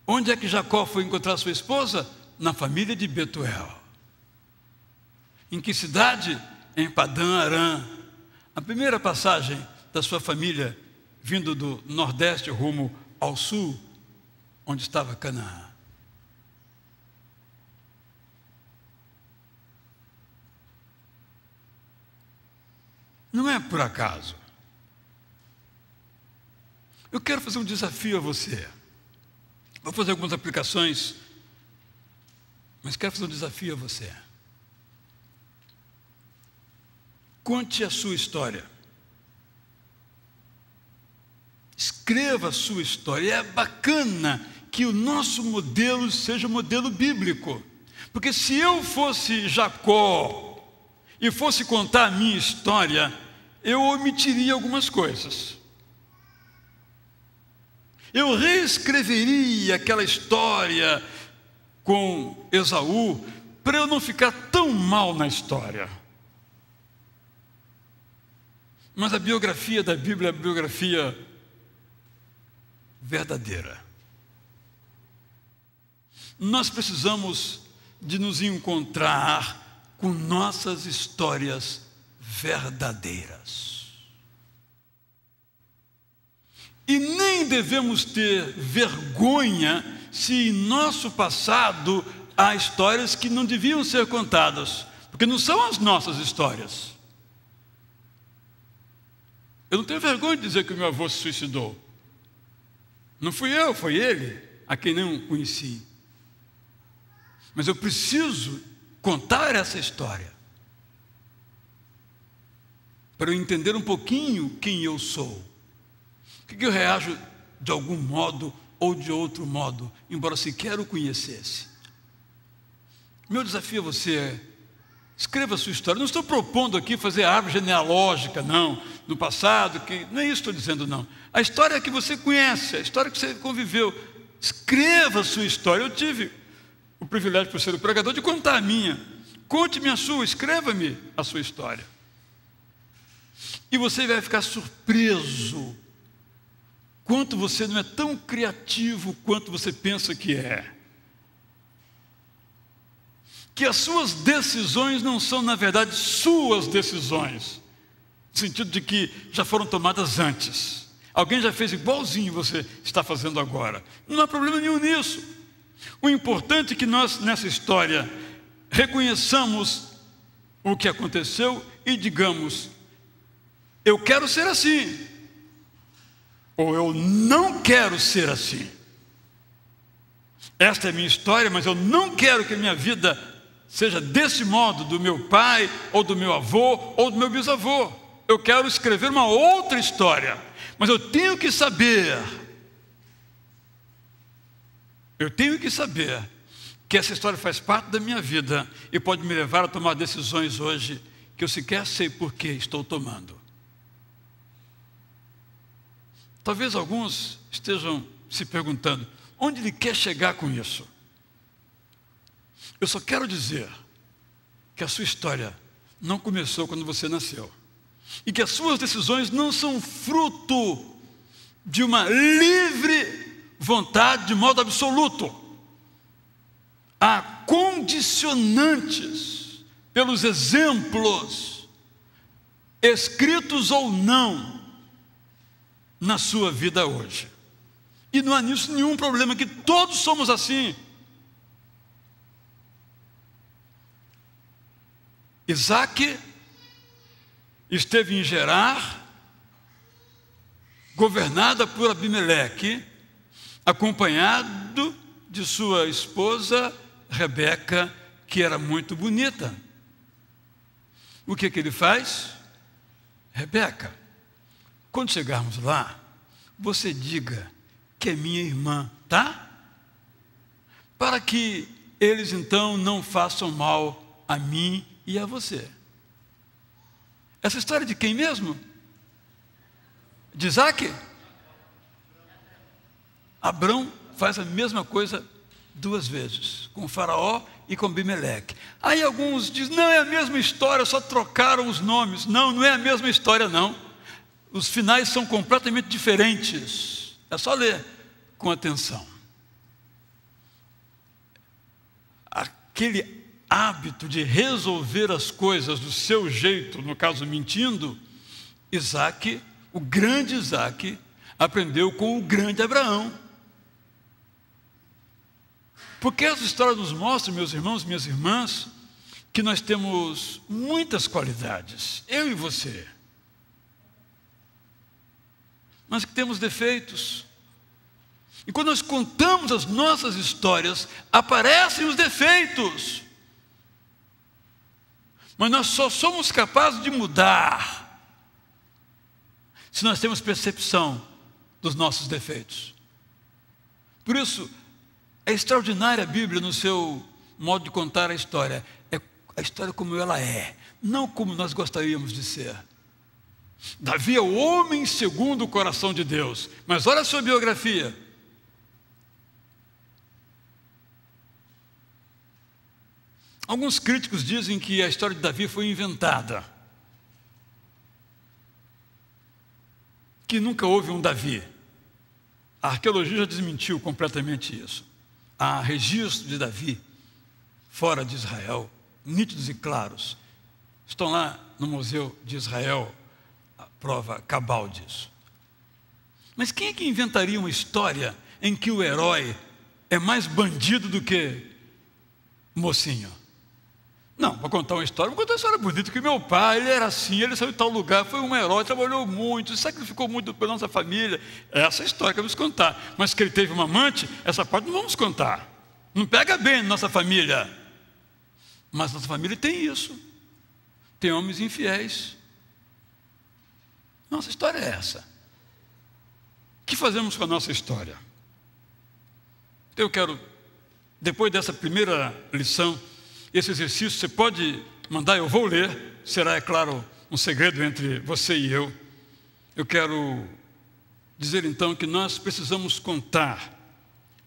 Onde é que Jacó foi encontrar sua esposa? Na família de Betuel. Em que cidade? Em Padã Arã. A primeira passagem da sua família vindo do nordeste rumo ao sul, onde estava Canaã. Não é por acaso. Eu quero fazer um desafio a você. Vou fazer algumas aplicações, mas quero fazer um desafio a você. Conte a sua história. Escreva a sua história. É bacana que o nosso modelo seja um modelo bíblico. Porque se eu fosse Jacó e fosse contar a minha história, eu omitiria algumas coisas. Eu reescreveria aquela história com Esaú para eu não ficar tão mal na história. Mas a biografia da Bíblia é a biografia verdadeira. Nós precisamos de nos encontrar com nossas histórias verdadeiras. E nem devemos ter vergonha se em nosso passado há histórias que não deviam ser contadas, porque não são as nossas histórias. Eu não tenho vergonha de dizer que o meu avô se suicidou. Não fui eu, foi ele, a quem não conheci. Mas eu preciso contar essa história para eu entender um pouquinho quem eu sou. Por que eu reajo de algum modo ou de outro modo, embora sequer o conhecesse? Meu desafio a você é: escreva a sua história. Não estou propondo aqui fazer árvore genealógica, não, no passado, não é isso que estou dizendo, não. A história que você conhece, a história que você conviveu. Escreva a sua história. Eu tive o privilégio, por ser o pregador, de contar a minha. Conte-me a sua, escreva-me a sua história. E você vai ficar surpreso quanto você não é tão criativo quanto você pensa que é. Que as suas decisões não são, na verdade, suas decisões, no sentido de que já foram tomadas antes. Alguém já fez igualzinho você está fazendo agora. Não há problema nenhum nisso. O importante é que nós, nessa história, reconheçamos o que aconteceu e digamos: eu quero ser assim, ou eu não quero ser assim. Esta é a minha história, mas eu não quero que a minha vida seja desse modo, do meu pai, ou do meu avô, ou do meu bisavô. Eu quero escrever uma outra história, mas eu tenho que saber que essa história faz parte da minha vida e pode me levar a tomar decisões hoje que eu sequer sei por que estou tomando. Talvez alguns estejam se perguntando: onde ele quer chegar com isso? Eu só quero dizer que a sua história não começou quando você nasceu, e que as suas decisões não são fruto de uma livre vontade de modo absoluto. Há condicionantes pelos exemplos, escritos ou não, na sua vida hoje. E não há nisso nenhum problema, que todos somos assim. Isaac esteve em Gerar, governada por Abimeleque, acompanhado de sua esposa Rebeca, que era muito bonita. O que ele faz? Rebeca, quando chegarmos lá, você diga que é minha irmã, tá? Para que eles então não façam mal a mim e a você. Essa história de quem mesmo? De Isaac? Abrão faz a mesma coisa duas vezes, com Faraó e com Abimeleque. Aí alguns dizem: não, é a mesma história, só trocaram os nomes. Não, não é a mesma história, não. Os finais são completamente diferentes. É só ler com atenção. Aquele hábito de resolver as coisas do seu jeito, no caso mentindo, Isaac, o grande Isaac, aprendeu com o grande Abraão. Porque essa história nos mostra, meus irmãos e minhas irmãs, que nós temos muitas qualidades, eu e você, mas que temos defeitos. E quando nós contamos as nossas histórias, aparecem os defeitos. Mas nós só somos capazes de mudar se nós temos percepção dos nossos defeitos. Por isso, é extraordinária a Bíblia no seu modo de contar a história. É a história como ela é, não como nós gostaríamos de ser. Davi é o homem segundo o coração de Deus. Mas olha a sua biografia. Alguns críticos dizem que a história de Davi foi inventada, que nunca houve um Davi. A arqueologia já desmentiu completamente isso. Há registros de Davi fora de Israel, nítidos e claros. Estão lá no Museu de Israel, a prova cabal disso. Mas quem é que inventaria uma história em que o herói é mais bandido do que mocinho? Não, vou contar uma história bonita, que meu pai, ele era assim, ele saiu de tal lugar, foi um herói, trabalhou muito, sacrificou muito pela nossa família. Essa é a história que vamos contar. Mas que ele teve uma amante, essa parte não vamos contar. Não pega bem nossa família. Mas nossa família tem isso. Tem homens infiéis. Nossa história é essa. O que fazemos com a nossa história? Eu quero, depois dessa primeira lição, esse exercício você pode mandar, eu vou ler, será, é claro, um segredo entre você e eu. Eu quero dizer então que nós precisamos contar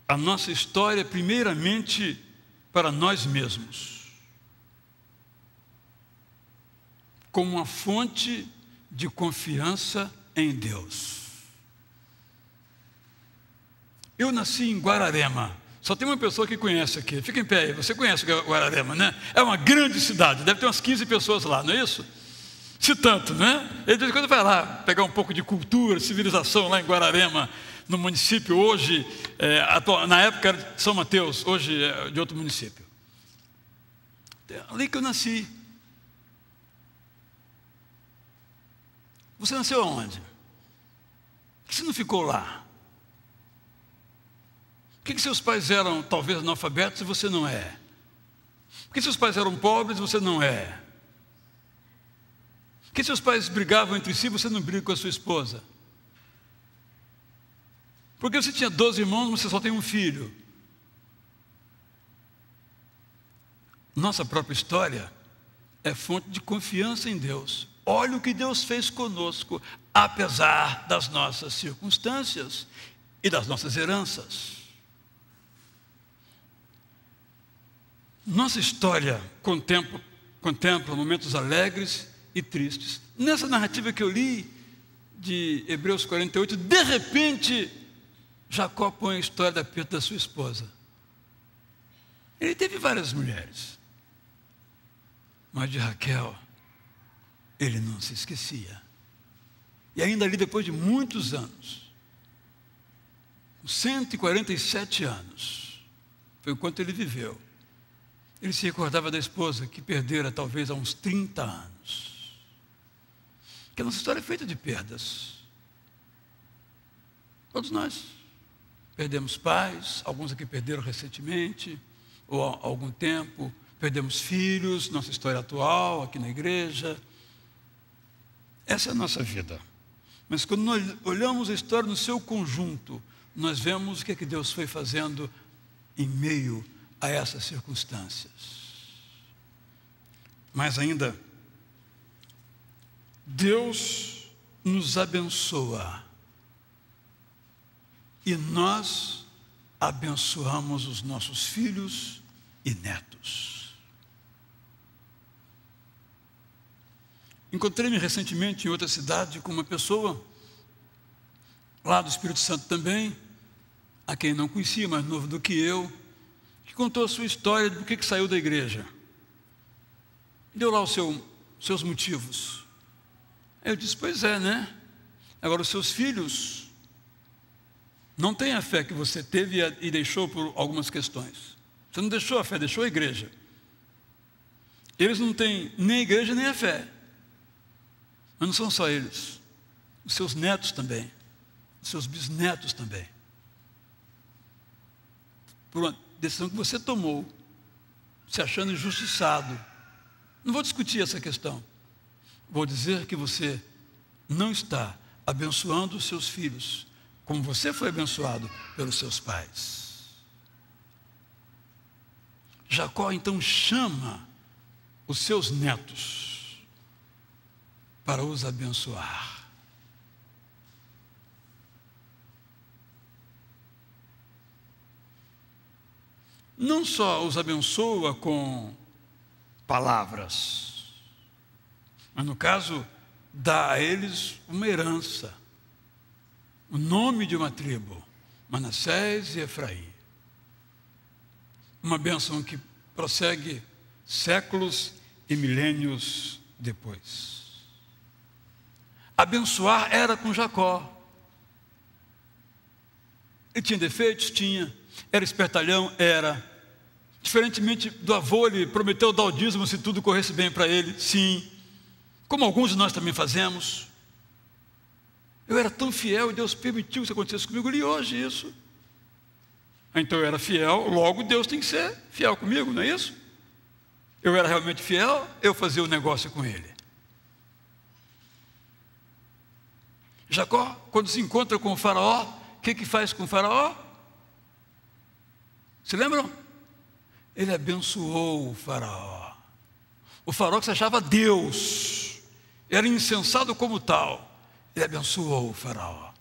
a nossa história primeiramente para nós mesmos, como uma fonte de confiança em Deus. Eu nasci em Guararema. Só tem uma pessoa que conhece aqui. Fica em pé aí. Você conhece Guararema, né? É uma grande cidade. Deve ter umas 15 pessoas lá, não é isso? Se tanto, né? Ele de vez em quando vai lá pegar um pouco de cultura, civilização lá em Guararema, no município hoje, na época era de São Mateus, hoje é de outro município. É ali que eu nasci. Você nasceu aonde? Por que você não ficou lá? Por que seus pais eram talvez analfabetos e você não é? Por que seus pais eram pobres e você não é? Por que seus pais brigavam entre si e você não briga com a sua esposa? Por que você tinha 12 irmãos e você só tem um filho? Nossa própria história é fonte de confiança em Deus. Olha o que Deus fez conosco, apesar das nossas circunstâncias e das nossas heranças. Nossa história contempla momentos alegres e tristes. Nessa narrativa que eu li, de Hebreus 48, de repente, Jacó põe a história da perda da sua esposa. Ele teve várias mulheres, mas de Raquel, ele não se esquecia. E ainda ali, depois de muitos anos, com 147 anos, foi o quanto ele viveu, ele se recordava da esposa que perdera talvez há uns 30 anos. Porque a nossa história é feita de perdas. Todos nós perdemos pais, alguns aqui perderam recentemente, ou há algum tempo, perdemos filhos, nossa história atual, aqui na igreja. Essa é a nossa vida. Mas quando nós olhamos a história no seu conjunto, nós vemos o que é que Deus foi fazendo em meio a essas circunstâncias. Mas ainda, Deus nos abençoa e nós abençoamos os nossos filhos e netos. Encontrei-me recentemente em outra cidade com uma pessoa lá do Espírito Santo também, a quem não conhecia, mais novo do que eu, que contou a sua história de por que saiu da igreja. Deu lá os seus motivos. Aí eu disse, pois é, né? Agora os seus filhos não têm a fé que você teve e deixou por algumas questões. Você não deixou a fé, deixou a igreja. Eles não têm nem a igreja nem a fé. Mas não são só eles. Os seus netos também. Os seus bisnetos também. Por uma decisão que você tomou, se achando injustiçado. Não vou discutir essa questão. Vou dizer que você não está abençoando os seus filhos, como você foi abençoado pelos seus pais. Jacó então chama os seus netos para os abençoar. Não só os abençoa com palavras, mas no caso, dá a eles uma herança, o nome de uma tribo, Manassés e Efraim. Uma bênção que prossegue séculos e milênios depois. Abençoar era com Jacó. Ele tinha defeitos? Tinha. Era espertalhão? Era. Diferentemente do avô, ele prometeu dar o dízimo se tudo corresse bem para ele? Sim. Como alguns de nós também fazemos. Eu era tão fiel e Deus permitiu que isso acontecesse comigo. E hoje isso. Então eu era fiel, logo Deus tem que ser fiel comigo, não é isso? Eu era realmente fiel, eu fazia o negócio com ele. Jacó, quando se encontra com o faraó, o que faz com o faraó? Se lembram? Ele abençoou o faraó. O faraó que se achava Deus, era insensato como tal. Ele abençoou o faraó.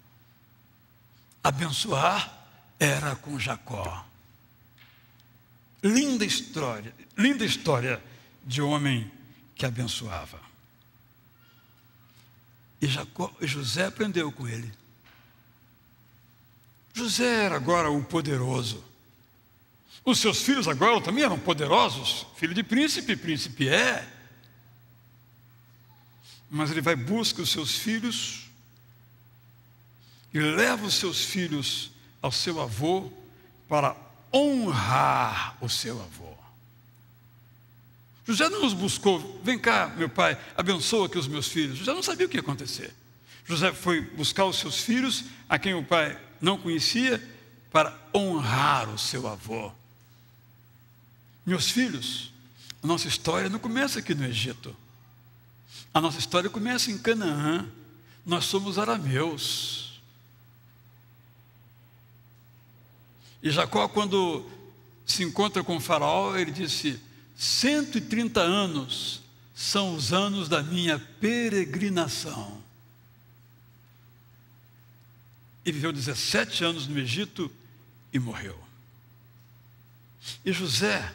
Abençoar era com Jacó. Linda história de homem que abençoava. E José aprendeu com ele. José era agora o poderoso. Os seus filhos agora também eram poderosos. Filho de príncipe, príncipe é. Mas ele vai buscar os seus filhos e leva os seus filhos ao seu avô para honrar o seu avô. José não os buscou, vem cá, meu pai, abençoa aqui os meus filhos. José não sabia o que ia acontecer. José foi buscar os seus filhos, a quem o pai não conhecia, para honrar o seu avô. Meus filhos, a nossa história não começa aqui no Egito. A nossa história começa em Canaã. Nós somos arameus. E Jacó, quando se encontra com o faraó, ele disse: 130 anos são os anos da minha peregrinação. E viveu 17 anos no Egito e morreu. E José,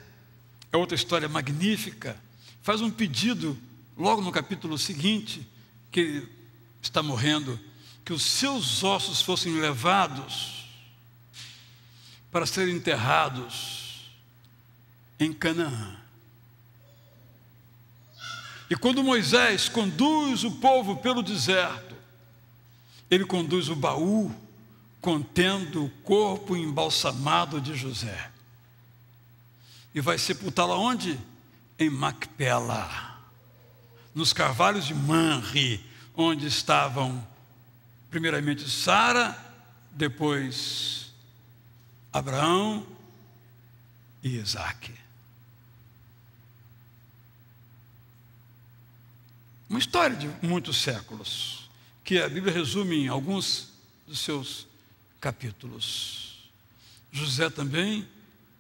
é outra história magnífica, faz um pedido logo no capítulo seguinte, que ele está morrendo, que os seus ossos fossem levados para serem enterrados em Canaã. E quando Moisés conduz o povo pelo deserto, ele conduz o baú contendo o corpo embalsamado de José. E vai sepultá-lo aonde? Em Macpela, nos carvalhos de Manre, onde estavam primeiramente Sara, depois Abraão e Isaque. Uma história de muitos séculos, que a Bíblia resume em alguns dos seus capítulos. José também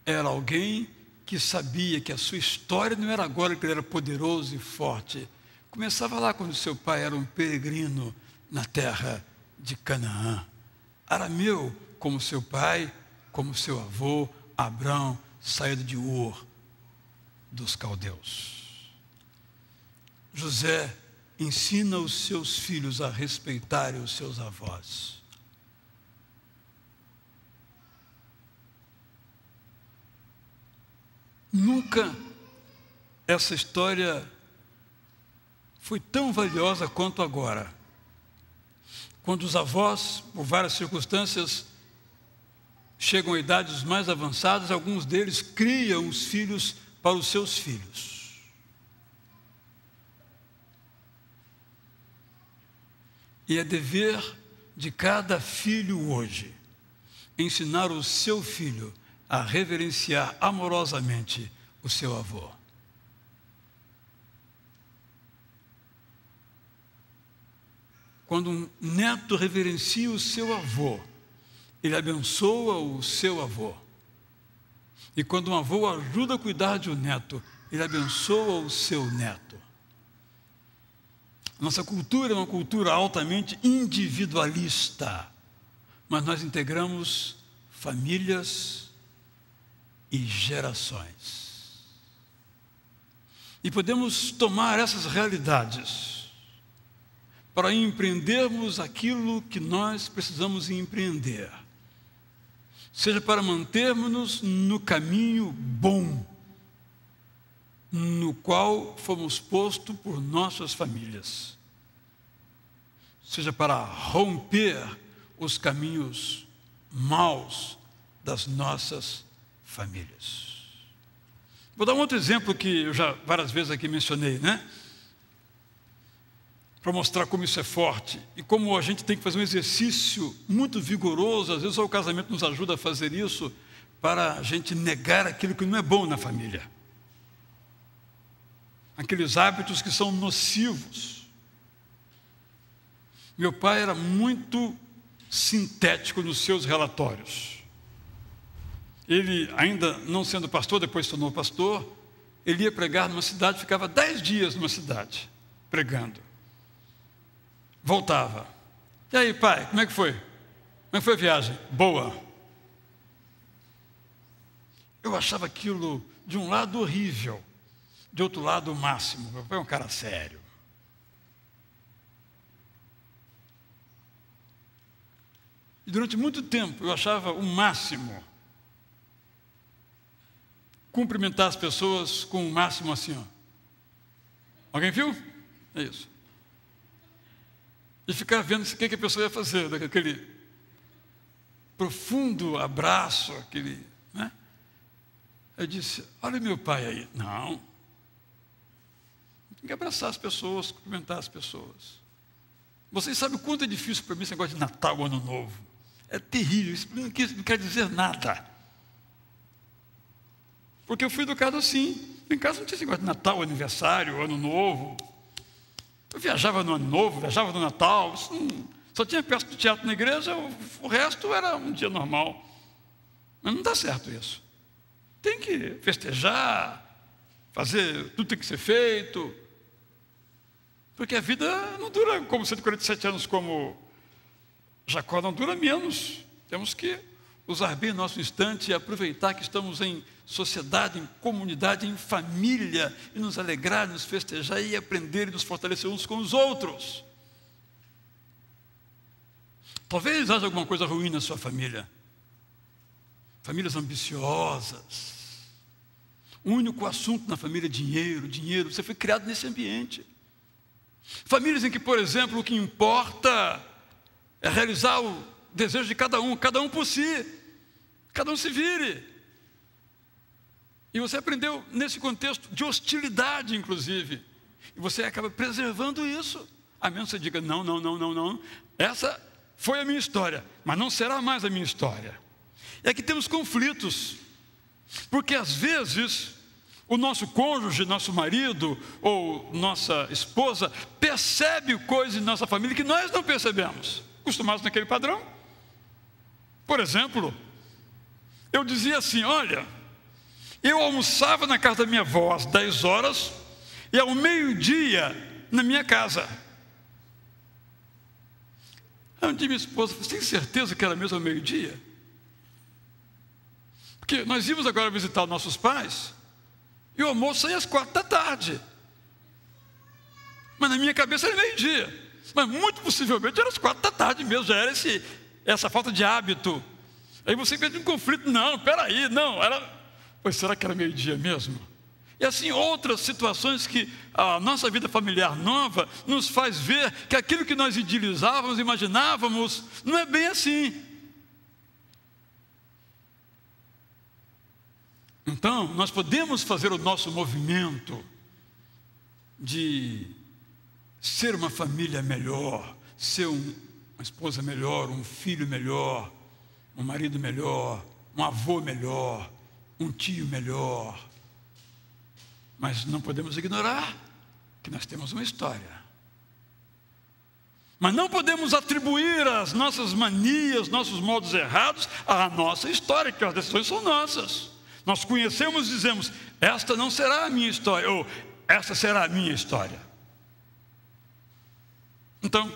era alguém que sabia que a sua história não era agora que ele era poderoso e forte. Começava lá quando seu pai era um peregrino na terra de Canaã. Arameu, como seu pai, como seu avô, Abrão, saído de Ur, dos caldeus. José ensina os seus filhos a respeitarem os seus avós. Nunca essa história foi tão valiosa quanto agora, quando os avós, por várias circunstâncias, chegam a idades mais avançadas, alguns deles criam os filhos para os seus filhos. E é dever de cada filho hoje ensinar o seu filho a reverenciar amorosamente o seu avô. Quando um neto reverencia o seu avô, ele abençoa o seu avô. E quando um avô ajuda a cuidar de um neto, ele abençoa o seu neto. Nossa cultura é uma cultura altamente individualista, mas nós integramos famílias e gerações. E podemos tomar essas realidades para empreendermos aquilo que nós precisamos empreender, seja para mantermos-nos no caminho bom, no qual fomos postos por nossas famílias, seja para romper os caminhos maus das nossas famílias. Vou dar um outro exemplo que eu já várias vezes aqui mencionei, para mostrar como isso é forte e como a gente tem que fazer um exercício muito vigoroso. Às vezes só o casamento nos ajuda a fazer isso, para a gente negar aquilo que não é bom na família, aqueles hábitos que são nocivos. Meu pai era muito sintético nos seus relatórios. Ele, ainda não sendo pastor, depois se tornou pastor, ele ia pregar numa cidade, ficava 10 dias numa cidade, pregando. Voltava. E aí, pai, como é que foi? Como é que foi a viagem? Boa. Eu achava aquilo, de um lado, horrível, de outro lado, o máximo. Meu pai é um cara sério. E durante muito tempo eu achava o máximo cumprimentar as pessoas com o máximo assim, ó. Alguém viu? É isso. E ficar vendo o que a pessoa ia fazer, aquele profundo abraço, aquele, né? Eu disse, olha meu pai aí. Não. Tem que abraçar as pessoas, cumprimentar as pessoas. Vocês sabem o quanto é difícil para mim esse negócio de Natal, Ano Novo. É terrível, isso não quer dizer nada. Porque eu fui educado assim. Em casa não tinha esse negócio de Natal, aniversário, Ano Novo. Eu viajava no Ano Novo, viajava no Natal. Só tinha peça de teatro na igreja, o resto era um dia normal. Mas não dá certo isso. Tem que festejar, fazer tudo tem que ser feito. Porque a vida não dura como 147 anos, como Jacó, não dura menos. Temos que usar bem o nosso instante e aproveitar que estamos em sociedade, em comunidade, em família, e nos alegrar, nos festejar e aprender e nos fortalecer uns com os outros. Talvez haja alguma coisa ruim na sua família. Famílias ambiciosas. O único assunto na família é dinheiro, dinheiro. Você foi criado nesse ambiente. Famílias em que, por exemplo, o que importa é realizar o desejo de cada um por si. Cada um se vire. E você aprendeu nesse contexto de hostilidade, inclusive. E você acaba preservando isso. A menos que você diga, não. Essa foi a minha história, mas não será mais a minha história. E aqui temos conflitos. Porque às vezes o nosso cônjuge, nosso marido ou nossa esposa percebe coisas em nossa família que nós não percebemos, acostumados naquele padrão. Por exemplo, eu dizia assim, olha, eu almoçava na casa da minha avó às 10 horas e ao meio-dia na minha casa. Aí um dia minha esposa falou, você tem certeza que era mesmo ao meio-dia? Porque nós íamos agora visitar os nossos pais e o almoço saía às 4 da tarde. Mas na minha cabeça era meio-dia. Mas muito possivelmente era às 4 da tarde mesmo, já era essa falta de hábito. Aí você entra em conflito, não, peraí, não, era... Pois será que era meio-dia mesmo? E assim outras situações que a nossa vida familiar nova nos faz ver que aquilo que nós idealizávamos, imaginávamos, não é bem assim. Então, nós podemos fazer o nosso movimento de ser uma família melhor, ser uma esposa melhor, um filho melhor, um marido melhor, um avô melhor, um tio melhor. Mas não podemos ignorar que nós temos uma história. Mas não podemos atribuir as nossas manias, nossos modos errados à nossa história, que as decisões são nossas. Nós conhecemos e dizemos, esta não será a minha história, ou esta será a minha história. Então,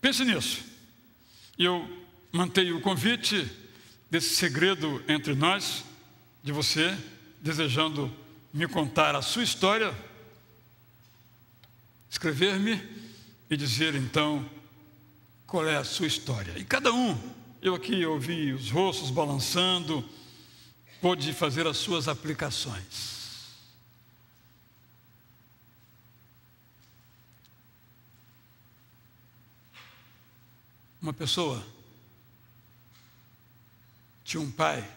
pense nisso. E eu mantenho o convite desse segredo entre nós, de você desejando me contar a sua história, escrever-me e dizer então qual é a sua história. E cada um, eu aqui ouvi os rostos balançando, pôde fazer as suas aplicações. Uma pessoa tinha um pai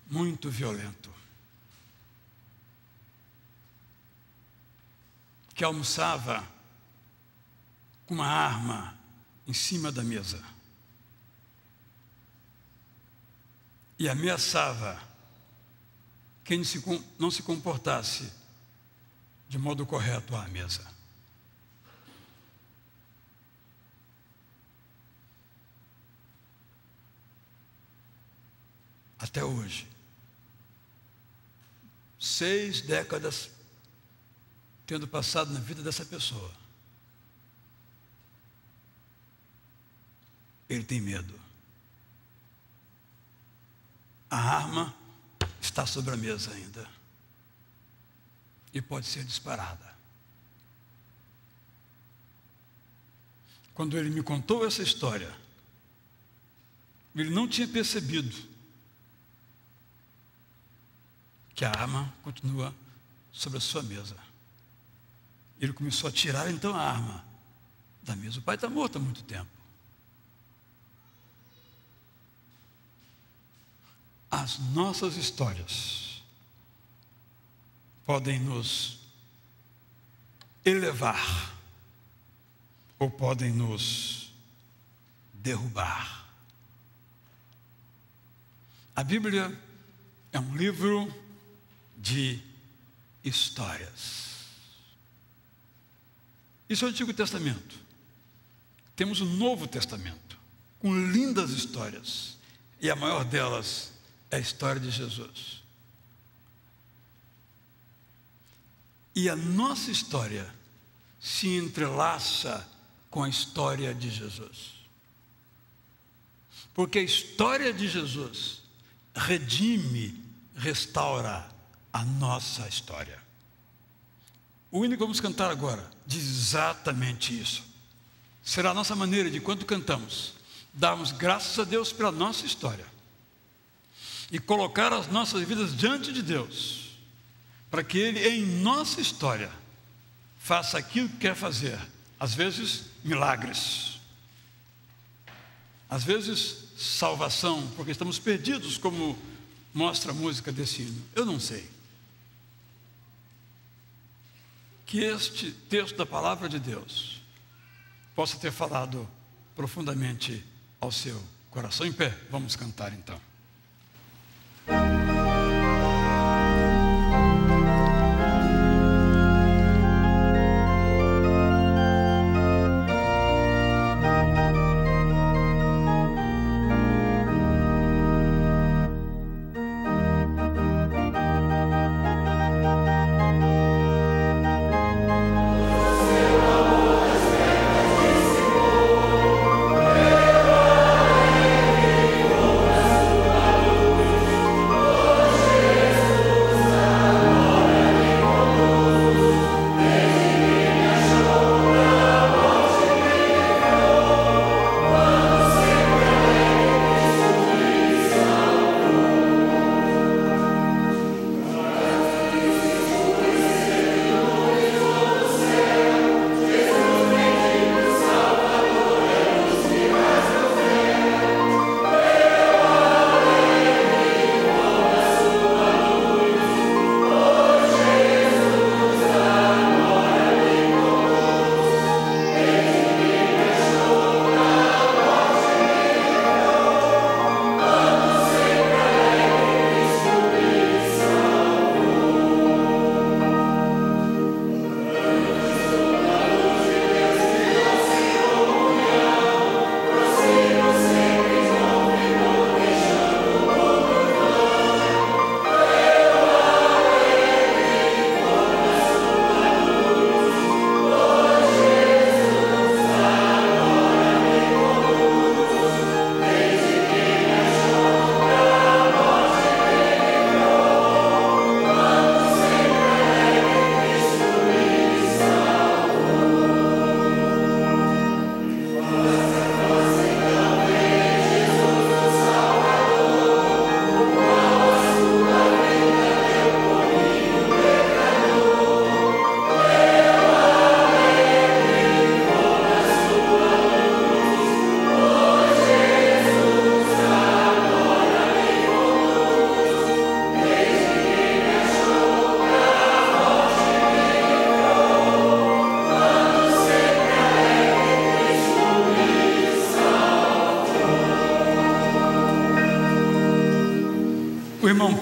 muito violento, que almoçava com uma arma em cima da mesa e ameaçava quem não se comportasse de modo correto à mesa. Até hoje, 6 décadas tendo passado na vida dessa pessoa, ele tem medo. A arma está sobre a mesa ainda e pode ser disparada. Quando ele me contou essa história, ele não tinha percebido que a arma continua sobre a sua mesa. Ele começou a tirar então a arma da mesa. O pai está morto há muito tempo. As nossas histórias podem nos elevar ou podem nos derrubar. A Bíblia é um livro de histórias. Isso é o Antigo Testamento. Temos o Novo Testamento, com lindas histórias, e a maior delas é a história de Jesus. E a nossa história se entrelaça com a história de Jesus, porque a história de Jesus redime, restaura a nossa história. O hino que vamos cantar agora diz exatamente isso. Será a nossa maneira de, quando cantamos, darmos graças a Deus pela nossa história e colocar as nossas vidas diante de Deus, para que Ele, em nossa história, faça aquilo que quer fazer. Às vezes, milagres. Às vezes, salvação, porque estamos perdidos, como mostra a música desse hino. Eu não sei. Que este texto da palavra de Deus possa ter falado profundamente ao seu coração. Em pé, vamos cantar então. Senhor.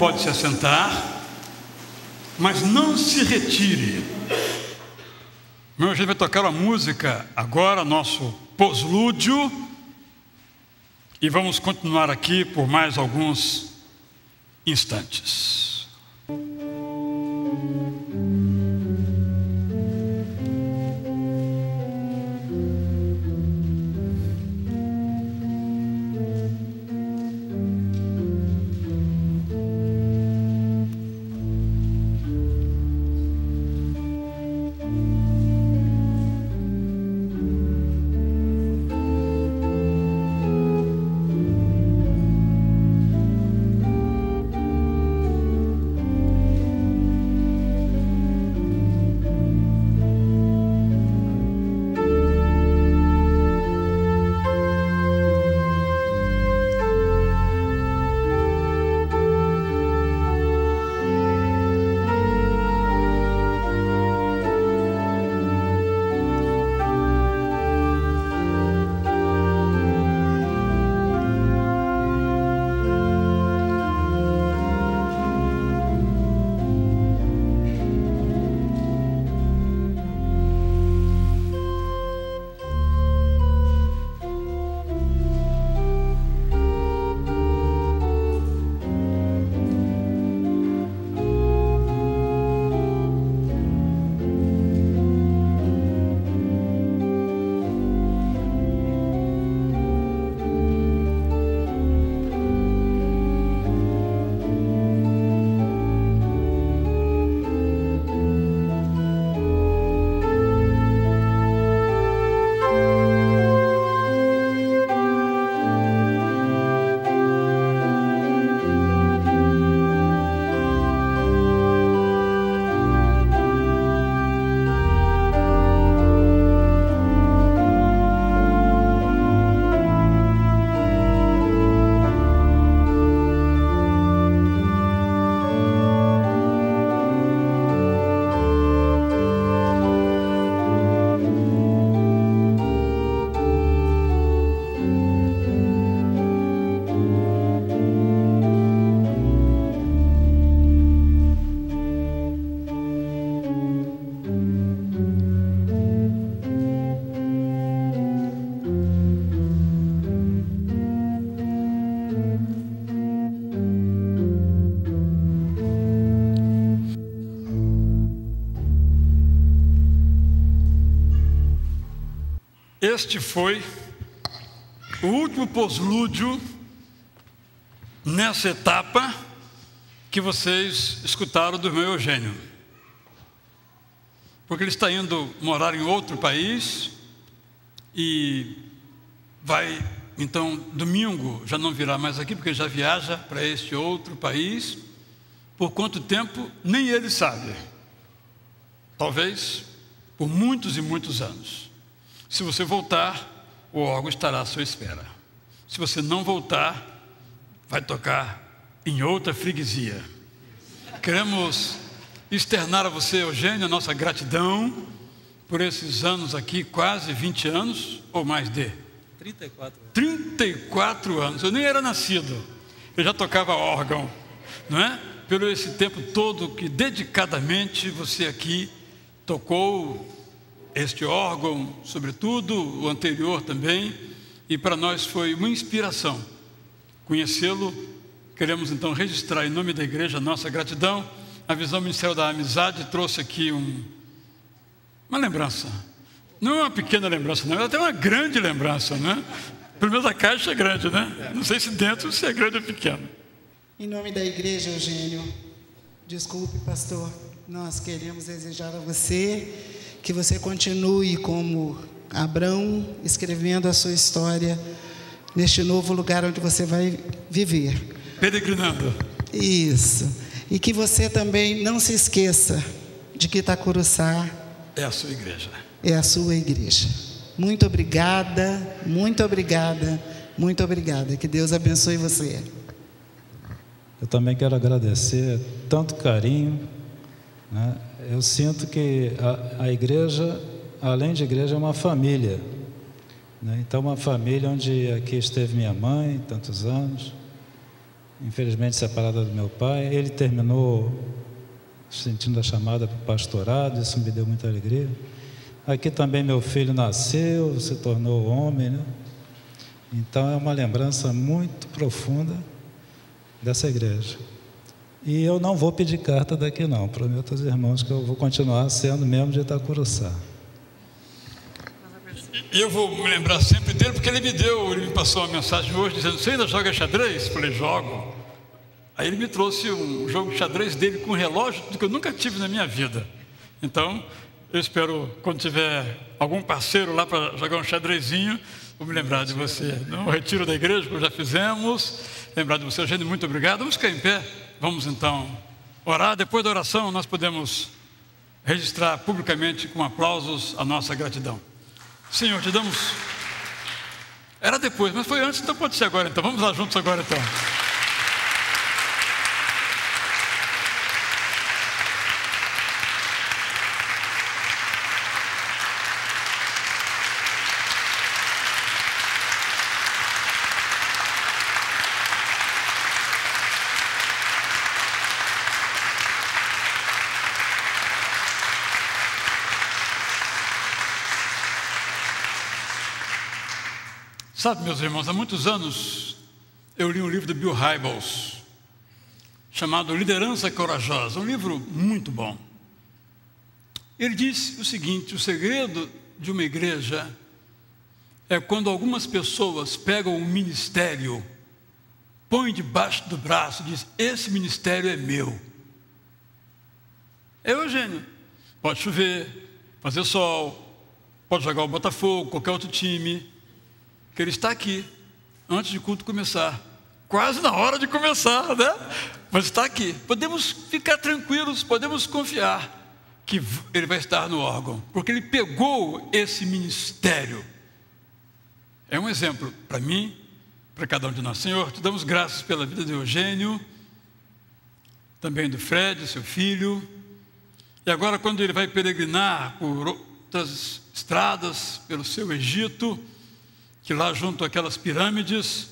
pode se assentar, mas não se retire. Meu irmão, a gente vai tocar uma música agora, nosso poslúdio, e vamos continuar aqui por mais alguns instantes. Este foi o último poslúdio nessa etapa que vocês escutaram do meu Eugênio. Porque ele está indo morar em outro país e vai, então, domingo já não virá mais aqui, porque já viaja para este outro país. Por quanto tempo, nem ele sabe. Talvez por muitos e muitos anos. Se você voltar, o órgão estará à sua espera. Se você não voltar, vai tocar em outra freguesia. Queremos externar a você, Eugênio, a nossa gratidão por esses anos aqui, quase 20 anos, ou mais de? 34 anos. 34 anos. Eu nem era nascido. Eu já tocava órgão, não é? Pelo esse tempo todo que dedicadamente você aqui tocou este órgão, sobretudo, o anterior também, e para nós foi uma inspiração conhecê-lo. Queremos então registrar em nome da igreja a nossa gratidão. A Visão Ministerial da Amizade trouxe aqui uma lembrança. Não é uma pequena lembrança, não, é até uma grande lembrança, né? Pelo menos a caixa é grande, né? Não sei se dentro se é grande ou pequeno. Em nome da igreja, Eugênio, desculpe, pastor, nós queremos desejar a você que você continue como Abrão, escrevendo a sua história neste novo lugar onde você vai viver. Peregrinando. Isso. E que você também não se esqueça de que Itacuruçá é a sua igreja. É a sua igreja. Muito obrigada, muito obrigada, muito obrigada. Que Deus abençoe você. Eu também quero agradecer tanto carinho, né? Eu sinto que a igreja, além de igreja, é uma família, né? Então, uma família onde aqui esteve minha mãe, tantos anos, infelizmente separada do meu pai. Ele terminou sentindo a chamada para o pastorado, isso me deu muita alegria. Aqui também meu filho nasceu, se tornou homem, né? Então é uma lembrança muito profunda dessa igreja. E eu não vou pedir carta daqui não, prometo aos irmãos que eu vou continuar sendo membro de Itacuruçá. E eu vou me lembrar sempre dele, porque ele me passou uma mensagem hoje dizendo: você ainda joga xadrez? Eu falei: jogo. Aí ele me trouxe um jogo de xadrez dele com um relógio que eu nunca tive na minha vida. Então, eu espero, quando tiver algum parceiro lá para jogar um xadrezinho, vou me lembrar de você. No retiro da igreja, que já fizemos, lembrar de você. Gente, muito obrigado. Vamos ficar em pé. Vamos então orar. Depois da oração, nós podemos registrar publicamente com aplausos a nossa gratidão. Senhor, te damos... Era depois, mas foi antes, então pode ser agora. Então vamos lá juntos agora então. Sabe, meus irmãos, há muitos anos eu li um livro de Bill Hybels chamado Liderança Corajosa, um livro muito bom. Ele diz o seguinte: o segredo de uma igreja é quando algumas pessoas pegam um ministério, põem debaixo do braço e dizem: esse ministério é meu. É Eugênio. Pode chover, fazer sol, pode jogar o Botafogo, qualquer outro time, que ele está aqui, antes de o culto começar, quase na hora de começar, né? Mas está aqui. Podemos ficar tranquilos, podemos confiar que ele vai estar no órgão, porque ele pegou esse ministério. É um exemplo para mim, para cada um de nós. Senhor, te damos graças pela vida de Eugênio, também do Fred, seu filho, e agora quando ele vai peregrinar por outras estradas, pelo seu Egito, que lá junto àquelas pirâmides,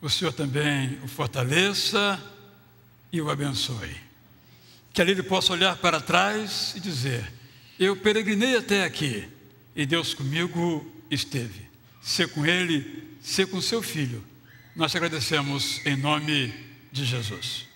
o Senhor também o fortaleça e o abençoe. Que ali ele possa olhar para trás e dizer: eu peregrinei até aqui e Deus comigo esteve. Ser com ele, ser com seu filho. Nós te agradecemos em nome de Jesus.